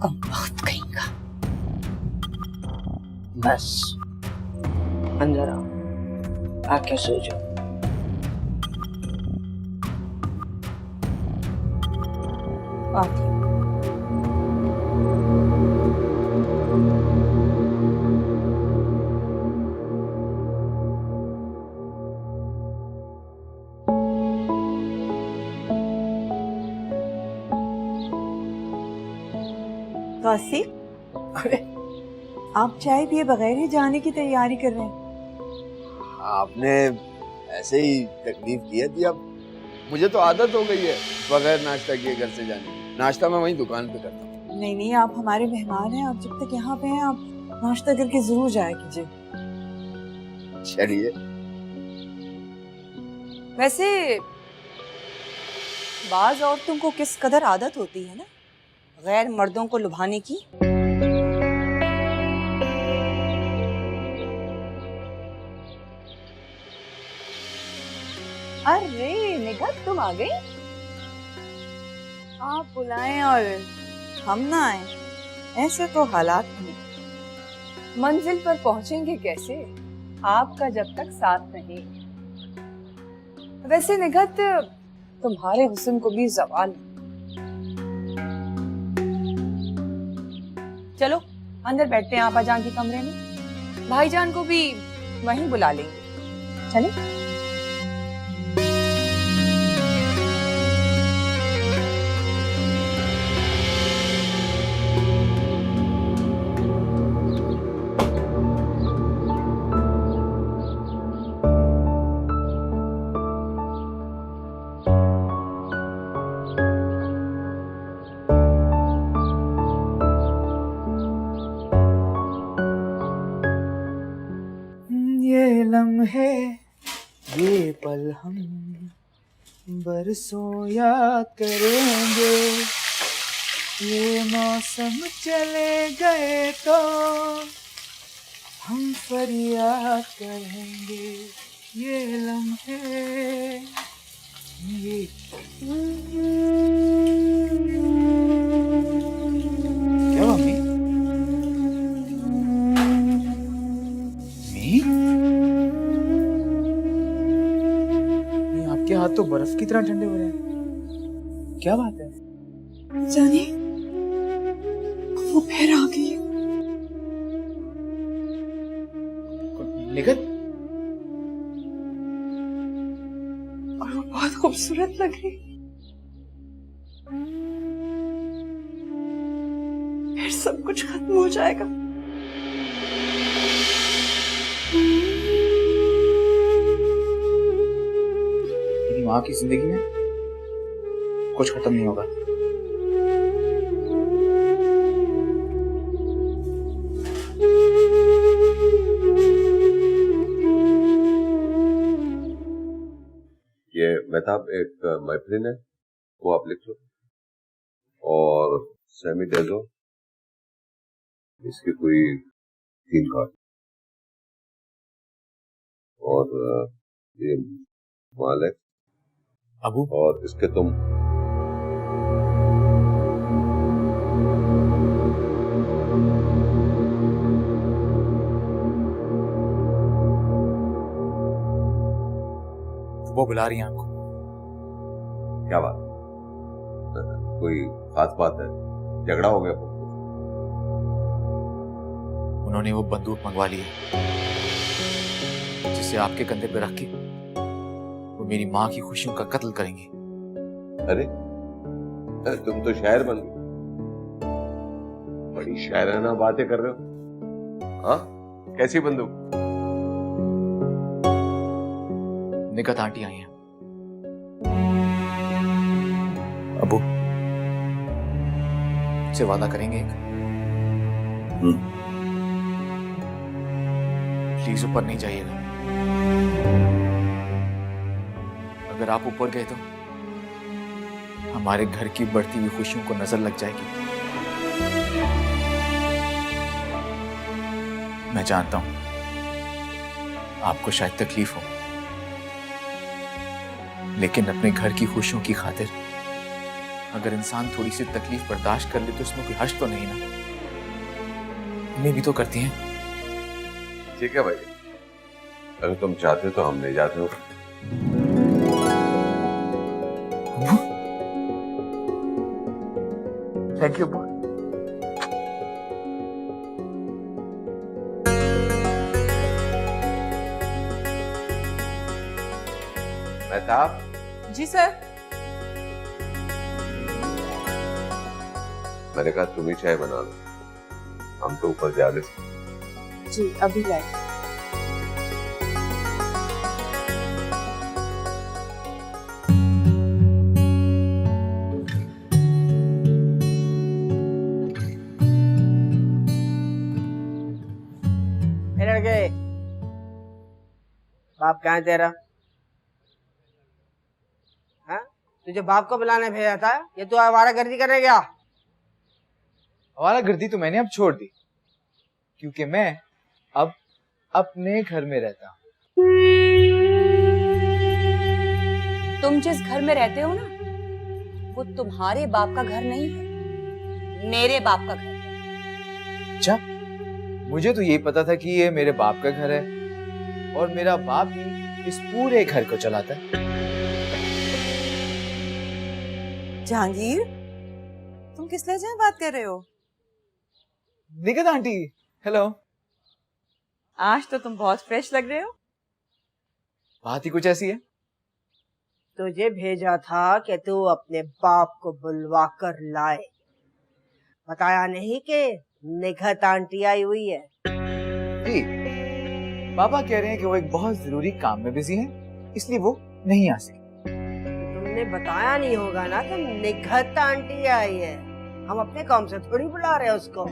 कमबख्त कहेगा। बस अंदर आओ, आके सो जाओ। आती हूँ। तौसीक, अरे आप चाय पिए बगैर ही जाने की तैयारी कर रहे हैं? आपने ऐसे ही तकलीफ की थी, अब मुझे तो आदत हो गई है बगैर नाश्ता किए घर से जाने की। नाश्ता मैं वहीं दुकान पे करता हूँ। नहीं नहीं, आप हमारे मेहमान हैं, आप जब तक यहाँ पे हैं आप नाश्ता करके जरूर जाया कीजिए। चलिए। वैसे बाज औरतों को किस कदर आदत होती है ना गैर मर्दों को लुभाने की। अरे निगत, तुम आ गई? आप बुलाएं और हम ना आए, ऐसे तो हालात नहीं। मंजिल पर पहुंचेंगे कैसे आपका जब तक साथ नहीं। वैसे निगत, तुम्हारे हुस्न को भी जवाल। चलो अंदर बैठते हैं आपा जान के कमरे में, भाईजान को भी वहीं बुला लेंगे। चले। लम्हे ये पल हम बरसों याद करेंगे, ये मौसम चले गए तो हम फरियाद करेंगे, ये लम्हे ये क्या मम्मी? आपके हाथ तो बर्फ की तरह ठंडे हो रहे हैं, क्या बात है? जाने वो फिर आ गई है। निखत, और वो बहुत खूबसूरत लग रही। फिर सब कुछ खत्म हो जाएगा। मेरी माँ की जिंदगी में कुछ खत्म नहीं होगा। ये मेहताब एक मैफिलिन है, वो आप लिख लो, और सेमी डेजो इसकी कोई 3 कार्ड, और ये मालिक अबू, और इसके तुम वो बुला रही हैं आपको। क्या बात, कोई खास बात है? झगड़ा हो गया? उन्होंने वो बंदूक मंगवा ली है जिसे आपके कंधे पे रख के वो मेरी माँ की खुशियों का कत्ल करेंगे। अरे तुम तो शायर बन गए, बड़ी शायराना बातें कर रहे हो। हाँ, कैसी बंदूक? निकत आंटी आई हैं। अबू, से वादा करेंगे एक? प्लीज ऊपर नहीं जाइएगा। अगर आप ऊपर गए तो हमारे घर की बढ़ती हुई खुशियों को नजर लग जाएगी। मैं जानता हूं आपको शायद तकलीफ हो, लेकिन अपने घर की खुशियों की खातिर अगर इंसान थोड़ी सी तकलीफ बर्दाश्त कर ले तो उसमें कोई हर्ष तो नहीं ना? हमें भी तो करती हैं। ठीक है भाई, अगर तुम चाहते तो हम ले जाते हो। Thank you. मेहताब, जी सर। मैंने कहा तुम ही चाय बना लो, हम तो ऊपर जा रहे। जी अभी लाए। लड़के, बाप कहाँ है तेरा? हाँ, तुझे बाप को बुलाने भेजा था, ये तू आवारागर्दी करने गया? आवारागर्दी तो मैंने अब छोड़ दी, क्योंकि मैं अब अपने घर में रहता हूँ। तुम जिस घर में रहते हो ना, वो तुम्हारे बाप का घर नहीं है, मेरे बाप का घर है। अच्छा, मुझे तो यही पता था कि ये मेरे बाप का घर है और मेरा बाप ही इस पूरे घर को चलाता है। जहांगीर, तुम किस लहजे में बात कर रहे हो? Nikhat aunty, hello. आज तो तुम बहुत फ्रेश लग रहे हो। बात ही कुछ ऐसी है। तुझे भेजा था कि तू अपने बाप को बुलवा कर लाए, बताया नहीं कि निखत आंटी आई हुई है। जी, पापा कह रहे हैं कि वो एक बहुत जरूरी काम में बिजी हैं, इसलिए वो नहीं आ सके। तुमने बताया नहीं होगा ना कि निखत आंटी आई है। हम अपने काम से थोड़ी बुला रहे हैं उसको,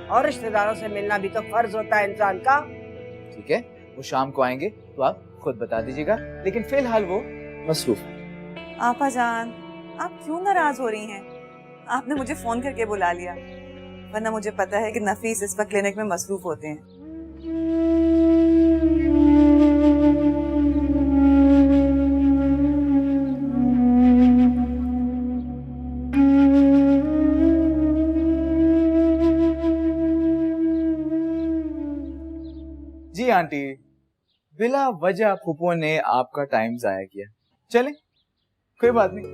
और रिश्तेदारों से मिलना भी तो फर्ज होता है इंसान का। ठीक है, वो शाम को आएंगे तो आप खुद बता दीजिएगा, लेकिन फिलहाल वो मसरूफ है। आपा जान, आप क्यों नाराज हो रही हैं? आपने मुझे फोन करके बुला लिया, वरना मुझे पता है कि नफीस इस वक्त क्लिनिक में मसरूफ होते हैं। जी आंटी, बिला वजह फूफो ने आपका टाइम जाया किया। चले, कोई बात नहीं।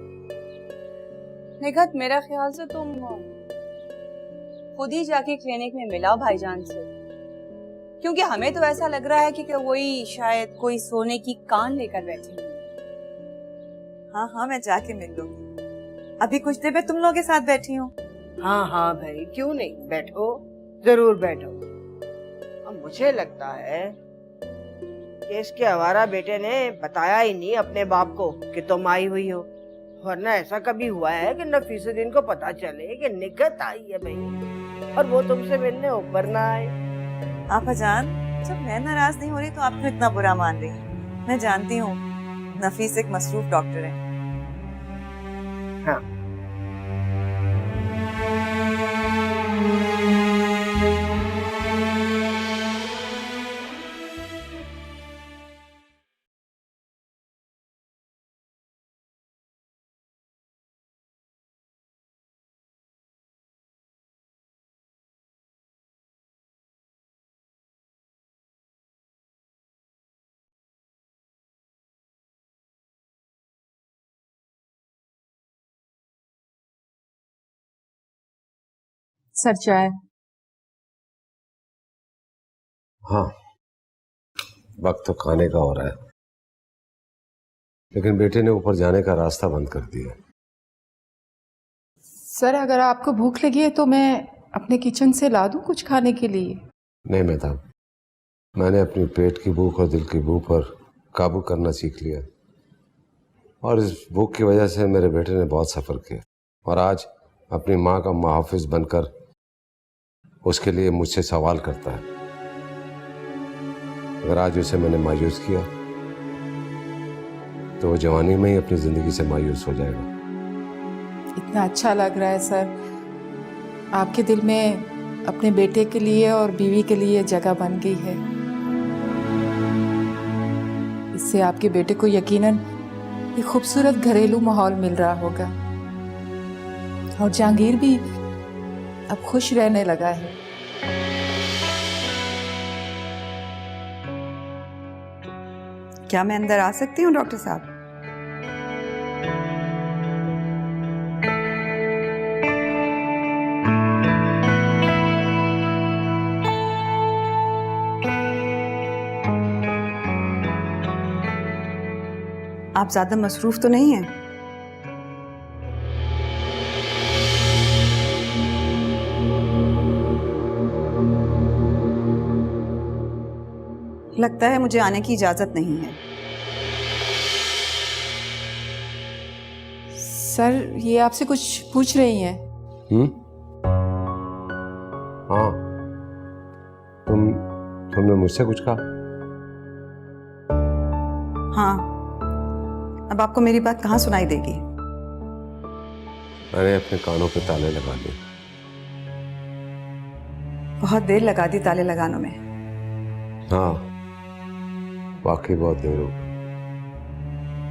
निगत, मेरा ख्याल से तुम खुद ही जाके क्लिनिक में मिलाओ भाईजान से, क्योंकि हमें तो ऐसा लग रहा है कि वही शायद कोई सोने की कान लेकर बैठे हैं। हाँ हाँ, मैं जाके मिल लूंगी। अभी कुछ देर में तुम लोगों के साथ बैठी हूँ। हाँ हाँ भाई, क्यों नहीं, बैठो, जरूर बैठो। अब मुझे लगता है कि इसके आवारा बेटे ने बताया ही नहीं अपने बाप को कि तुम आई हुई हो, वरना ऐसा कभी हुआ है कि नफीसुद्दीन को पता चले कि निगत आई है भाई और वो तुमसे मिलने ऊपर ना आए। आपा जान, जब मैं नाराज नहीं हो रही तो आप क्यों इतना बुरा मान रही हैं? मैं जानती हूँ नफीस एक मसरूफ डॉक्टर है। हाँ, सर चाय। हाँ, वक्त तो खाने का हो रहा है, लेकिन बेटे ने ऊपर जाने का रास्ता बंद कर दिया। सर अगर आपको भूख लगी है तो मैं अपने किचन से ला दूं कुछ खाने के लिए? नहीं मेहताब, मैंने अपनी पेट की भूख और दिल की भूख पर काबू करना सीख लिया, और इस भूख की वजह से मेरे बेटे ने बहुत सफ़र किया, और आज अपनी माँ का मुहाफिज बनकर उसके लिए मुझसे सवाल करता है। अगर आज उसे मैंने मायूस किया तो वो जवानी में ही अपनी ज़िंदगी से मायूस हो जाएगा। इतना अच्छा लग रहा है सर, आपके दिल में अपने बेटे के लिए और बीवी के लिए जगह बन गई है। इससे आपके बेटे को यकीनन एक खूबसूरत घरेलू माहौल मिल रहा होगा, और जहांगीर भी अब खुश रहने लगा है। क्या मैं अंदर आ सकती हूँ डॉक्टर साहब? आप ज्यादा मसरूफ तो नहीं हैं? लगता है मुझे आने की इजाजत नहीं है। सर ये आपसे कुछ पूछ रही हैं। हाँ, तुमने मुझसे कुछ कहा? हाँ, अब आपको मेरी बात कहाँ सुनाई देगी? मैंने अपने कानों पे ताले लगा लिए। बहुत देर लगा दी ताले लगाने में। हाँ, वाकई बहुत देर हो गई।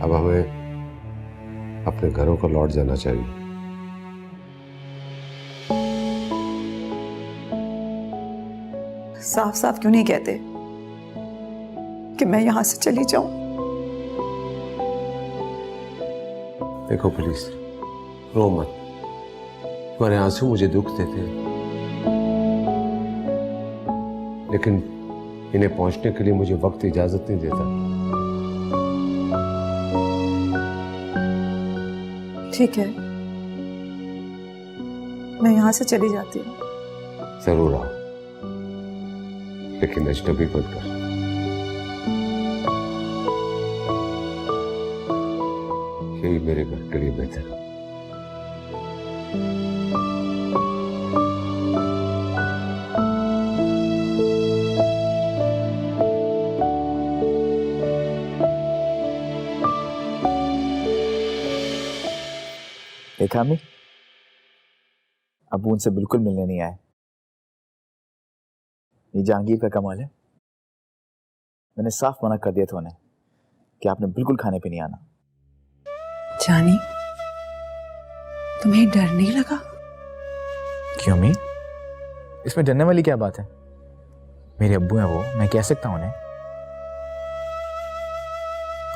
अब हमें अपने घरों को लौट जाना चाहिए। साफ साफ क्यों नहीं कहते कि मैं यहां से चली जाऊं? देखो प्लीज, रो मत। तुम्हारे आंसू मुझे दुख देते हैं, लेकिन इन्हें पहुंचने के लिए मुझे वक्त इजाजत नहीं देता। ठीक है, मैं यहां से चली जाती हूँ। जरूर आओ, लेकिन अजनबी मत कर। यही मेरे घर के लिए बेहतर है। देखा अम्मी, अबू उनसे बिल्कुल मिलने नहीं आए। ये जहांगीर का कमाल है। मैंने साफ मना कर दिया था उन्हें कि आपने बिल्कुल खाने पे नहीं आना। जानी, तुम्हें डर नहीं लगा? क्यों अम्मी, इसमें डरने वाली क्या बात है? मेरे अब्बू हैं वो, मैं कह सकता हूं उन्हें।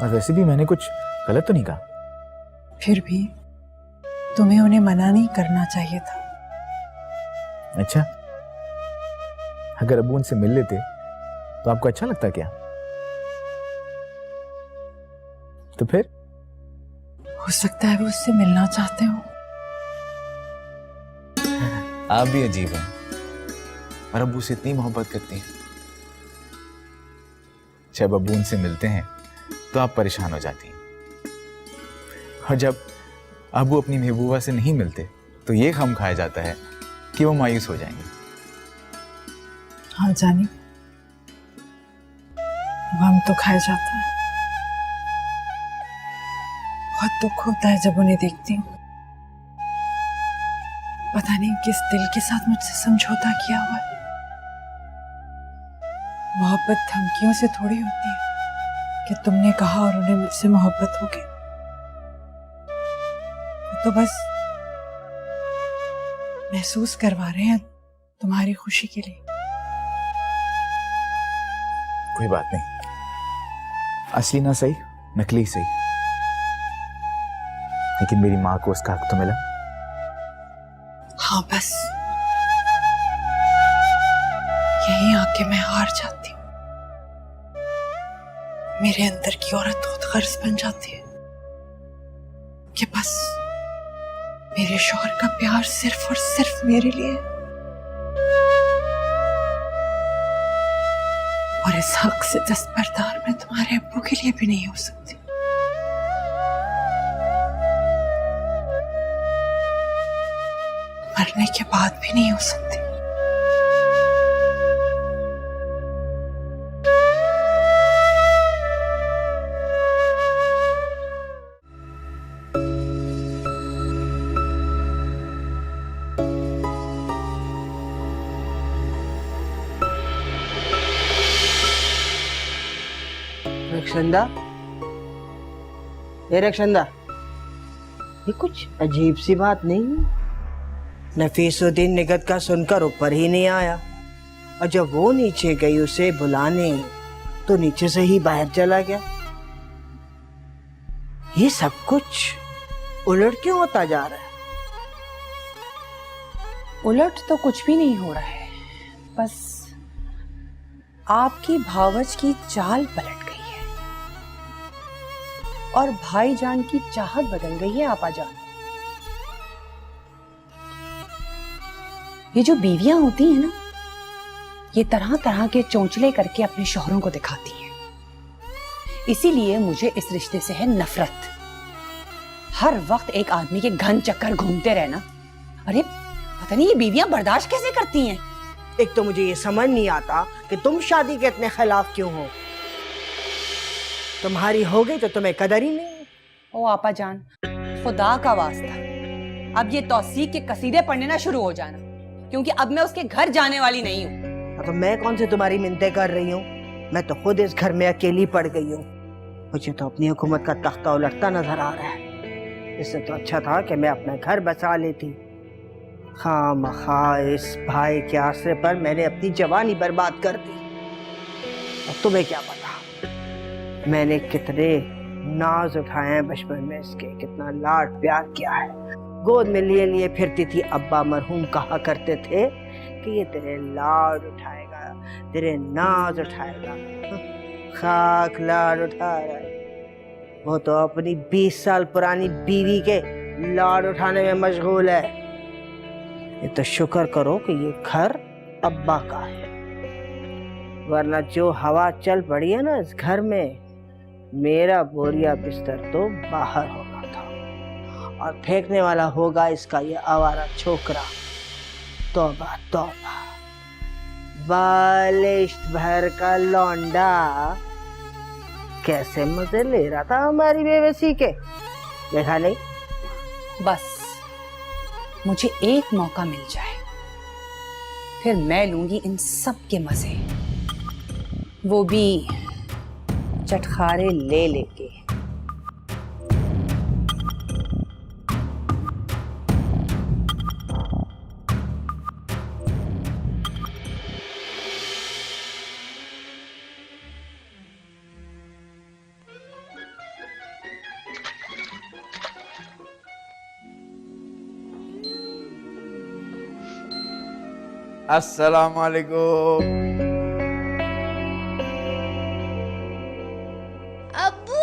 और वैसे भी मैंने कुछ गलत तो नहीं कहा। फिर भी तुम्हें उन्हें मना नहीं करना चाहिए था। अच्छा, अगर अब्बू उनसे मिल लेते तो आपको अच्छा लगता क्या? तो फिर हो सकता है वो उससे मिलना चाहते हो। आप भी अजीब हैं और अब्बू से इतनी मोहब्बत करती हैं। जब अब्बू उनसे मिलते हैं तो आप परेशान हो जाती हैं, और जब अब्बू अपनी महबूबा से नहीं मिलते तो ये गम खाया जाता है कि वो मायूस हो जाएंगे। हाँ जानी, गम तो खाया जाता है। बहुत दुख होता है जब उन्हें देखती हूँ। पता नहीं किस दिल के साथ मुझसे समझौता किया हुआ है। मोहब्बत धमकियों से थोड़ी होती है कि तुमने कहा और उन्हें मुझसे मोहब्बत हो गई। तो बस महसूस करवा रहे हैं तुम्हारी खुशी के लिए। कोई बात नहीं, असली ना सही, नकली सही, लेकिन मेरी माँ को उसका हक तो मिला। हाँ, बस यही आके मैं हार जाती हूँ। मेरे अंदर की औरत खुद गर्ज बन जाती है कि बस मेरे शौहर का प्यार सिर्फ और सिर्फ मेरे लिए है, और इस हक से दस्तबरदार मैं तुम्हारे अब्बू के लिए भी नहीं हो सकती। मरने के बाद भी नहीं हो सकती। रक्षंदा, ए रक्षंदा, ये कुछ अजीब सी बात नहीं है? नफीसुद्दीन निगत का सुनकर ऊपर ही नहीं आया, और जब वो नीचे गई उसे बुलाने तो नीचे से ही बाहर चला गया। ये सब कुछ उलट क्यों होता जा रहा है? उलट तो कुछ भी नहीं हो रहा है, बस आपकी भावज की चाल पलट गई है और भाईजान की चाहत बदल गई है। आपा जान, ये जो बीवियां होती हैं ना, ये तरह तरह के चोंचले करके अपने शौहरों को दिखाती हैं। इसीलिए मुझे इस रिश्ते से है नफरत। हर वक्त एक आदमी के घन चक्कर घूमते रहना, अरे पता नहीं ये बीवियां बर्दाश्त कैसे करती हैं। एक तो मुझे ये समझ नहीं आता कि तुम शादी के इतने खिलाफ क्यों हो। तुम्हारी हो गई तो तुम्हें कदर ही नहीं। ओ आपा जान, खुदा का वास्ता अब ये तौसीक के कसीदे पढ़ने ना शुरू हो जाना, क्योंकि अब मैं उसके घर जाने वाली नहीं हूँ। तो मैं कौन से तुम्हारी मिन्नतें कर रही हूँ? मैं तो खुद इस घर में अकेली पड़ गई हूँ। मुझे तो अपनी हुकूमत का तख्ता उलटता नजर आ रहा है। इससे तो अच्छा था कि मैं अपना घर बसा लेती। खामखा इस भाई के आसरे पर मैंने अपनी जवानी बर्बाद कर दी। अब तुम्हें क्या पता मैंने कितने नाज उठाए हैं बचपन में इसके, कितना लाड प्यार किया है। गोद में लिए लिए फिरती थी। अब्बा मरहूम कहा करते थे कि ये तेरे लाड उठाएगा, तेरे नाज उठाएगा। खाक लाड उठा रहा है। वो तो अपनी 20 साल पुरानी बीवी के लाड उठाने में मशगूल है। ये तो शुक्र करो कि ये घर अब्बा का है, वरना जो हवा चल पड़ी है ना इस घर में, मेरा बोरिया बिस्तर तो बाहर होना था और फेंकने वाला होगा इसका ये आवारा छोकरा। तौबा तौबा, बालिश्त भर का लौंडा कैसे मजे ले रहा था हमारी बेबसी के, देखा नहीं? बस मुझे एक मौका मिल जाए फिर मैं लूंगी इन सब के मजे, वो भी चटखारे ले लेके। अस्सलाम वालेकुम। अब्बू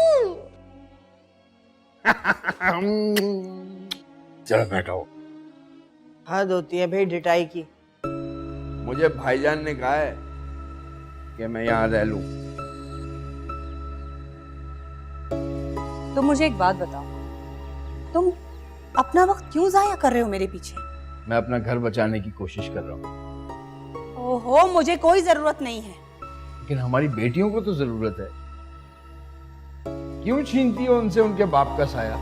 चलो बैठो। हद होती है भाई डिटाई की। मुझे भाईजान ने कहा है कि मैं यहाँ रह लूं। तुम मुझे एक बात बताओ, तुम अपना वक्त क्यों जाया कर रहे हो मेरे पीछे? मैं अपना घर बचाने की कोशिश कर रहा हूँ। ओहो, मुझे कोई जरूरत नहीं है। लेकिन हमारी बेटियों को तो जरूरत है। क्यों छीनती हो उनसे उनके बाप का साया?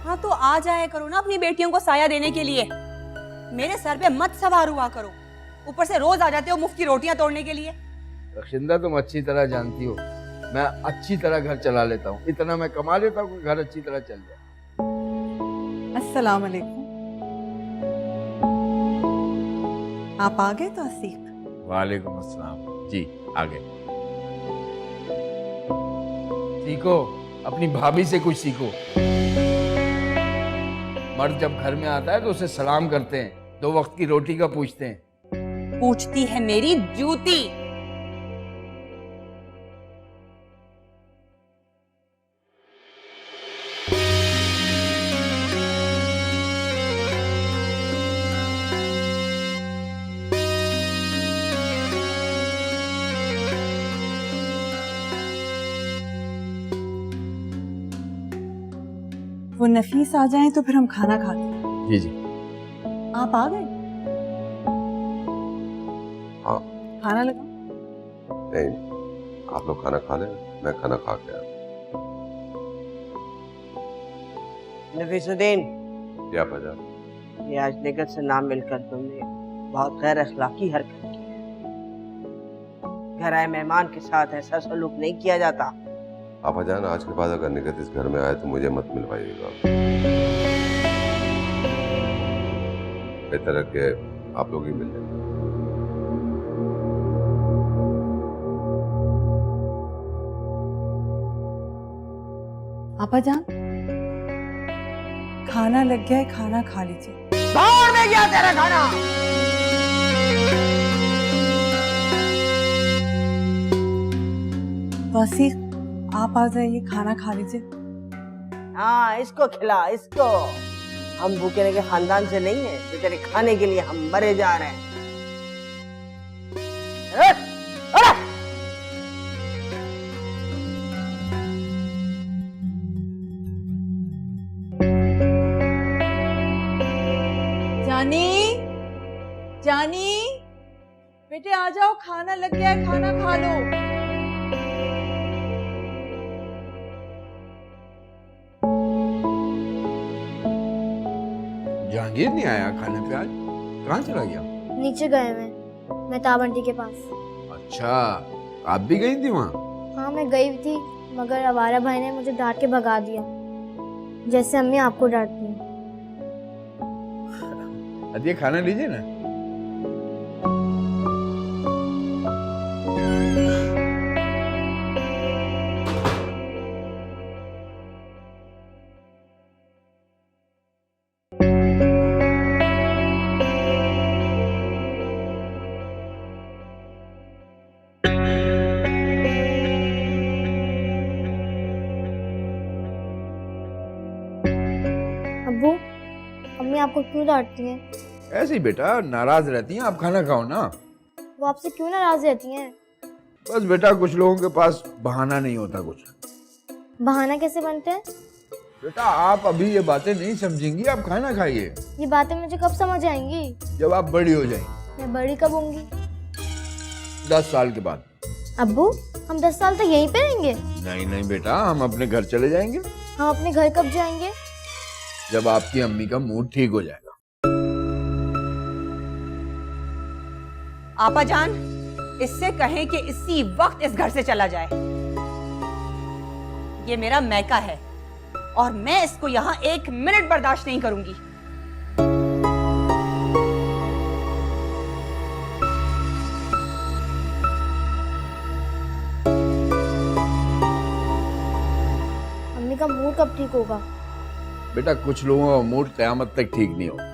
हाँ तो आ जाया करो ना अपनी बेटियों को साया देने के लिए। मेरे सर पे मत सवार हुआ करो, ऊपर से रोज आ जाते हो मुफ्त की रोटियां तोड़ने के लिए। रक्षिंदा, तुम अच्छी तरह जानती हो मैं अच्छी तरह घर चला लेता हूँ। इतना मैं कमा लेता हूँ कि घर अच्छी तरह चल जाए। अस्सलाम वालेकुम। आप आ गए तौसीफ? वालेकुम अस्सलाम। जी आ गए। सीखो, अपनी भाभी से कुछ सीखो। मर्द जब घर में आता है तो उसे सलाम करते हैं, 2 वक्त की रोटी का पूछते हैं। पूछती है मेरी जूती। वो नफीस आ जाएं तो फिर हम खाना खाते हैं। जी जी। आप आ गए? हाँ। खाना लगा? नहीं, आप लोग खाना खा लें, मैं खाना खा के आया। नफीसुद्दीन, क्या वजह? ये आज निगत से ना मिलकर तुमने बहुत गैर अखलाकी हरकत की है। घर आए मेहमान के साथ ऐसा सलूक नहीं किया जाता। आपा जान, आज के बाद अगर निगत इस घर में आए तो मुझे मत मिलवाइएगा। बेहतर है कि आप लोग ही मिल जाए। आपा जान, खाना लग गया है, खाना खा लीजिए। भाड़ में गया तेरा खाना। तौसीफ, आप आ जाइए, खाना खा लीजिए। हाँ, इसको खिला, इसको। हम भूखे के खानदान से नहीं है तो तेरे खाने के लिए हम मरे जा रहे हैं। जानी, जानी, बेटे आ जाओ, खाना लग गया है, खाना खा लो। जहांगीर नहीं आया खाने पे आज? कहाँ चला गया? नीचे गए हुए मैं ताबंटी के पास। अच्छा, आप भी गई थी वहाँ? हाँ, मैं गई थी, मगर आवारा भाई ने मुझे डांट के भगा दिया, जैसे अम्मी आपको डांटती हैं। अदिया, खाना लीजिए ना। अब्बू, अम्मी आपको क्यों डांटती हैं? ऐसे ही बेटा, नाराज रहती हैं। आप खाना खाओ ना। वो आपसे क्यों नाराज रहती हैं? बस बेटा, कुछ लोगों के पास बहाना नहीं होता कुछ। बहाना कैसे बनते हैं? बेटा, आप अभी ये बातें नहीं समझेंगी। आप खाना खाइए। ये बातें मुझे कब समझ आएंगी? जब आप बड़ी हो जाएंगी। मैं बड़ी कब होंगी? 10 साल के बाद। अब्बू, हम 10 साल तक यहीं पे रहेंगे? नहीं नहीं बेटा, हम अपने घर चले जाएंगे। हम अपने घर कब जाएंगे? जब आपकी अम्मी का मूड ठीक हो जाएगा। आपा जान, इससे कहें कि इसी वक्त इस घर से चला जाए। ये मेरा मैका है और मैं इसको यहाँ 1 मिनट बर्दाश्त नहीं करूंगी। मम्मी का मूड कब ठीक होगा? बेटा कुछ लोगों का मूड कयामत तक ठीक नहीं होगा।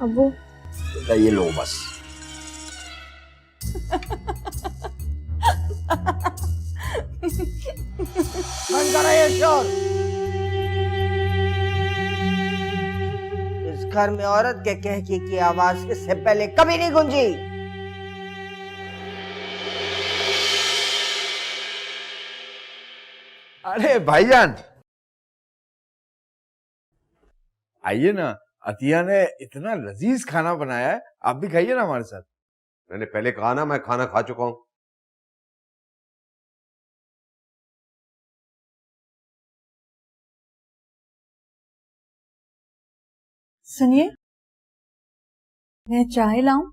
अब्बू बेटा ये लो बस। बंद करो ये शोर। इस घर में औरत के कहके की आवाज इससे पहले कभी नहीं गूंजी। अरे भाईजान आइए ना, अतिया ने इतना लजीज खाना बनाया है, आप भी खाइए ना हमारे साथ। मैंने पहले कहा ना, मैं खाना खा चुका हूं। सुनिए, मैं चाय लाऊं?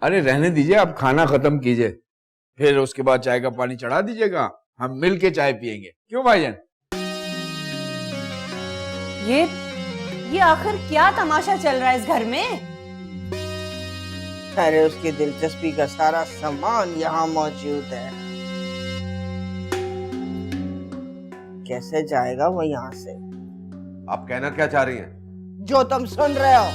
अरे रहने दीजिए, आप खाना खत्म कीजिए, फिर उसके बाद चाय का पानी चढ़ा दीजिएगा, हम मिल के चाय पियेंगे। क्यों भाईजान? ये आखिर क्या तमाशा चल रहा है इस घर में? अरे उसकी दिलचस्पी का सारा सामान यहाँ मौजूद है। कैसे जाएगा वो यहाँ से? आप कहना क्या चाह रही हैं? जो तुम सुन रहे हो।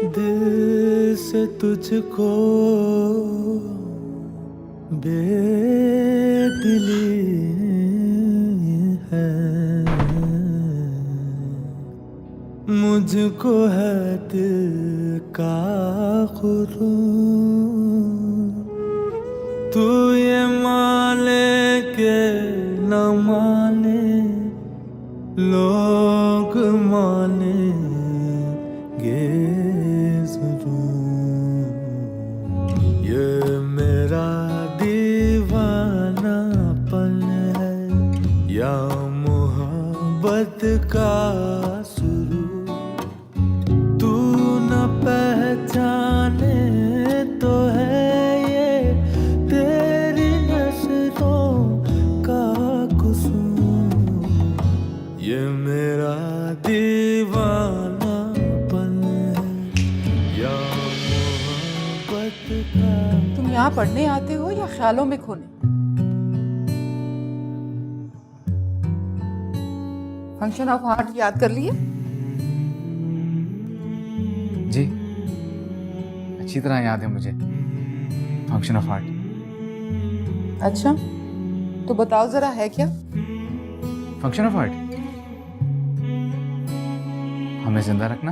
दिल से तुझको बेदिली है, मुझको है दिल का गुरूर। तू ये माने के न माने, लोग मानेंगे जरूर। ये मेरा दीवानापन है या मोहब्बत का सुरूर। तू न पहचाने तो है ये तेरी नजरों का कसूर। ये मेरा दीवानापन है या मोहब्बत का। तुम यहाँ पढ़ने आते हो या ख्यालों में खोने? फंक्शन ऑफ हार्ट याद कर लिए? जी अच्छी तरह याद है मुझे फंक्शन ऑफ हार्ट। अच्छा, तो बताओ जरा है क्या? फंक्शन ऑफ हार्ट हमें जिंदा रखना।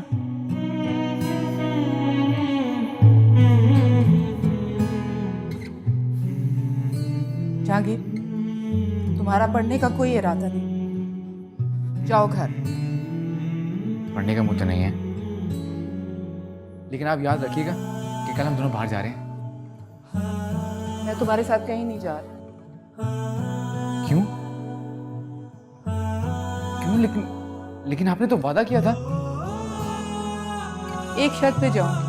जहांगीर, तुम्हारा पढ़ने का कोई इरादा नहीं, जाओ घर। पढ़ने का मुझे तो नहीं है, लेकिन आप याद रखिएगा कि कल हम दोनों बाहर जा रहे हैं। मैं तुम्हारे साथ कहीं नहीं जा रही। क्यों क्यों? लेकिन आपने तो वादा किया था। एक शर्त पे जाऊंगी,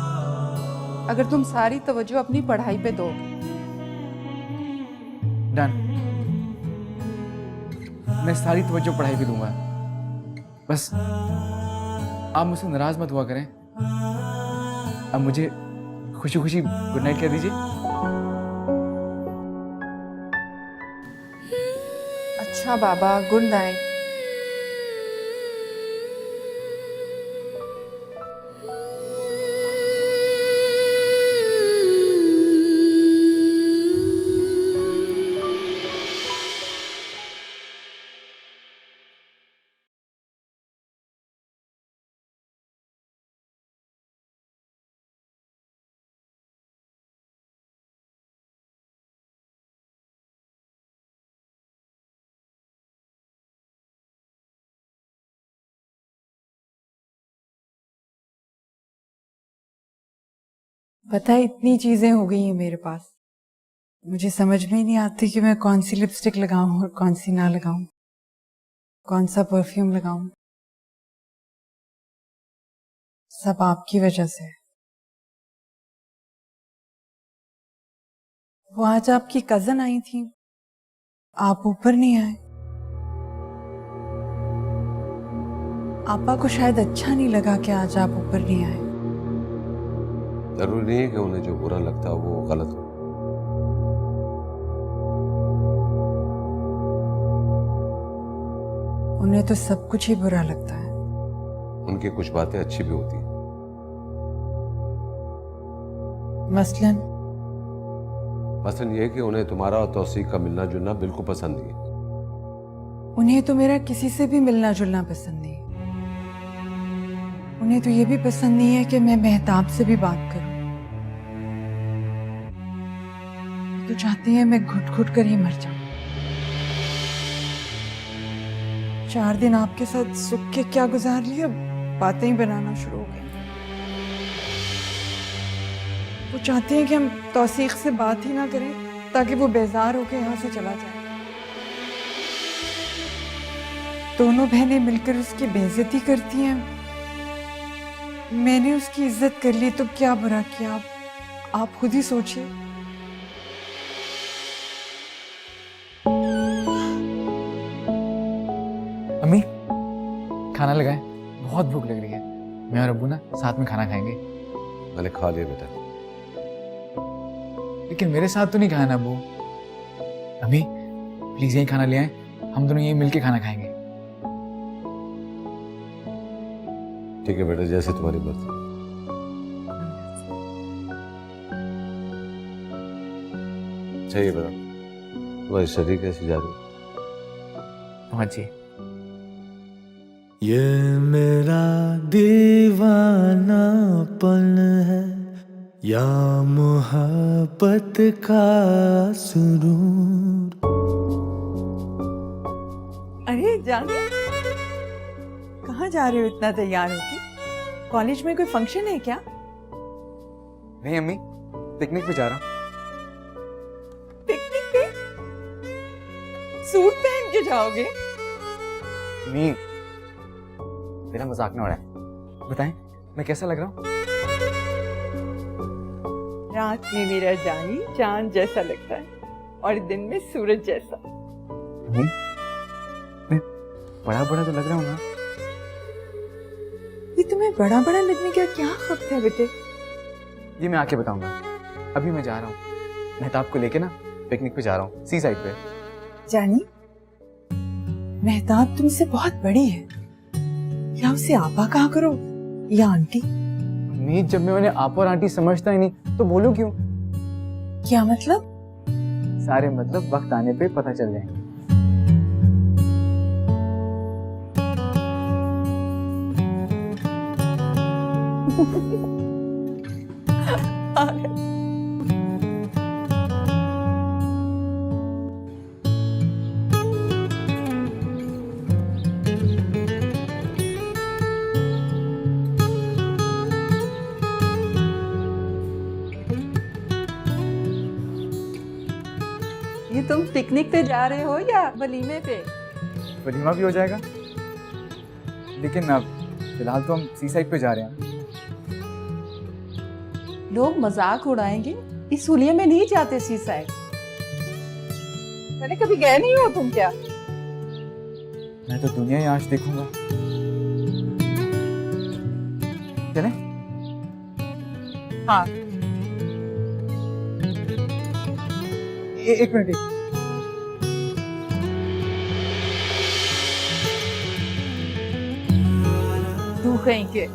अगर तुम सारी तवज्जो अपनी पढ़ाई पे दोगे। डन, मैं सारी तवज्जो पढ़ाई पे दूंगा। बस आप मुझसे नाराज मत हुआ करें। अब मुझे खुशी खुशी गुड नाइट कह दीजिए। अच्छा बाबा, गुड नाइट। पता है इतनी चीजें हो गई हैं मेरे पास, मुझे समझ में ही नहीं आती कि मैं कौन सी लिपस्टिक लगाऊं और कौन सी ना लगाऊं, कौन सा परफ्यूम लगाऊं। सब आपकी वजह से है। वो आज आपकी कजन आई थी, आप ऊपर नहीं आए। आपा को शायद अच्छा नहीं लगा कि आज आप ऊपर नहीं आए। जरूरी नहीं है कि उन्हें जो बुरा लगता है वो गलत हो। उन्हें तो सब कुछ ही बुरा लगता है। उनकी कुछ बातें अच्छी भी होती हैं। मसलन मसलन ये है कि उन्हें तुम्हारा और तौसीक का मिलना जुलना बिल्कुल पसंद नहीं है। उन्हें तो मेरा किसी से भी मिलना जुलना पसंद नहीं। उन्हें तो ये भी पसंद नहीं है कि मैं मेहताब से भी बात करूं। तो चाहती है मैं घुट घुट कर ही मर जाऊं। 4 दिन आपके साथ सुख के क्या गुजार लिए, अब बातें ही बनाना शुरू हो गई। वो चाहती है कि हम तौसीक से बात ही ना करें ताकि वो बेजार होकर यहाँ से चला जाए। दोनों बहनें मिलकर उसकी बेइज्जती करती हैं। मैंने उसकी इज्जत कर ली तो क्या बुरा किया, आप खुद ही सोचिए। अम्मी, खाना लगाएं, बहुत भूख लग रही है। मैं और अब्बू ना साथ में खाना खाएंगे। मैंने खा लिया बेटा। लेकिन मेरे साथ तो नहीं खाना अब्बू। अम्मी प्लीज यहीं खाना ले आए, हम दोनों यहीं मिलके खाना खाएंगे। ठीक है बेटा, जैसे तुम्हारी मर्जी। अच्छा ये बता, तुम्हारी शरीर कैसी जा रही है? पहुंचिए। ये मेरा दीवानापन है या मोहब्बत का सुरूर। अरे जाने, कहाँ जा रहे हो इतना तैयार होके? कॉलेज में कोई फंक्शन है क्या? नहीं अम्मी, पिकनिक पे जा रहा हूँ। पिकनिक पे? सूट पहन के जाओगे? नहीं, मेरा मजाक ना हो रहा है। बताएं मैं कैसा लग रहा हूँ? रात में मेरा जानी चांद जैसा लगता है और दिन में सूरज जैसा। मैं बड़ा बड़ा तो लग रहा हूँ ना? ये तुम्हें बड़ा बड़ा लगने का क्या खौफ है बेटे? ये मैं आके बताऊंगा। अभी मैं जा रहा हूँ मेहताब को लेके ना, पिकनिक पे जा रहा हूँ, सी साइड पे। जानी, मेहताब तुमसे बहुत बड़ी है, या उसे आपा कहा करो या आंटी। अम्मी, जब मैं उन्हें आप और आंटी समझता ही नहीं तो बोलूं क्यों? क्या मतलब? सारे मतलब वक्त आने पे पता चल जाएंगे। ये तुम पिकनिक पे जा रहे हो या वलीमे पे? वलीमा भी हो जाएगा, लेकिन अब फिलहाल तो हम सी साइड पे जा रहे हैं। लोग मजाक उड़ाएंगे, इस हुलिये में नहीं जाते सी साइड। मैंने कभी गए नहीं हो तुम क्या? मैं तो दुनिया ही आज देखूंगा। चलें? हाँ। एक मिनट। तू कहीं के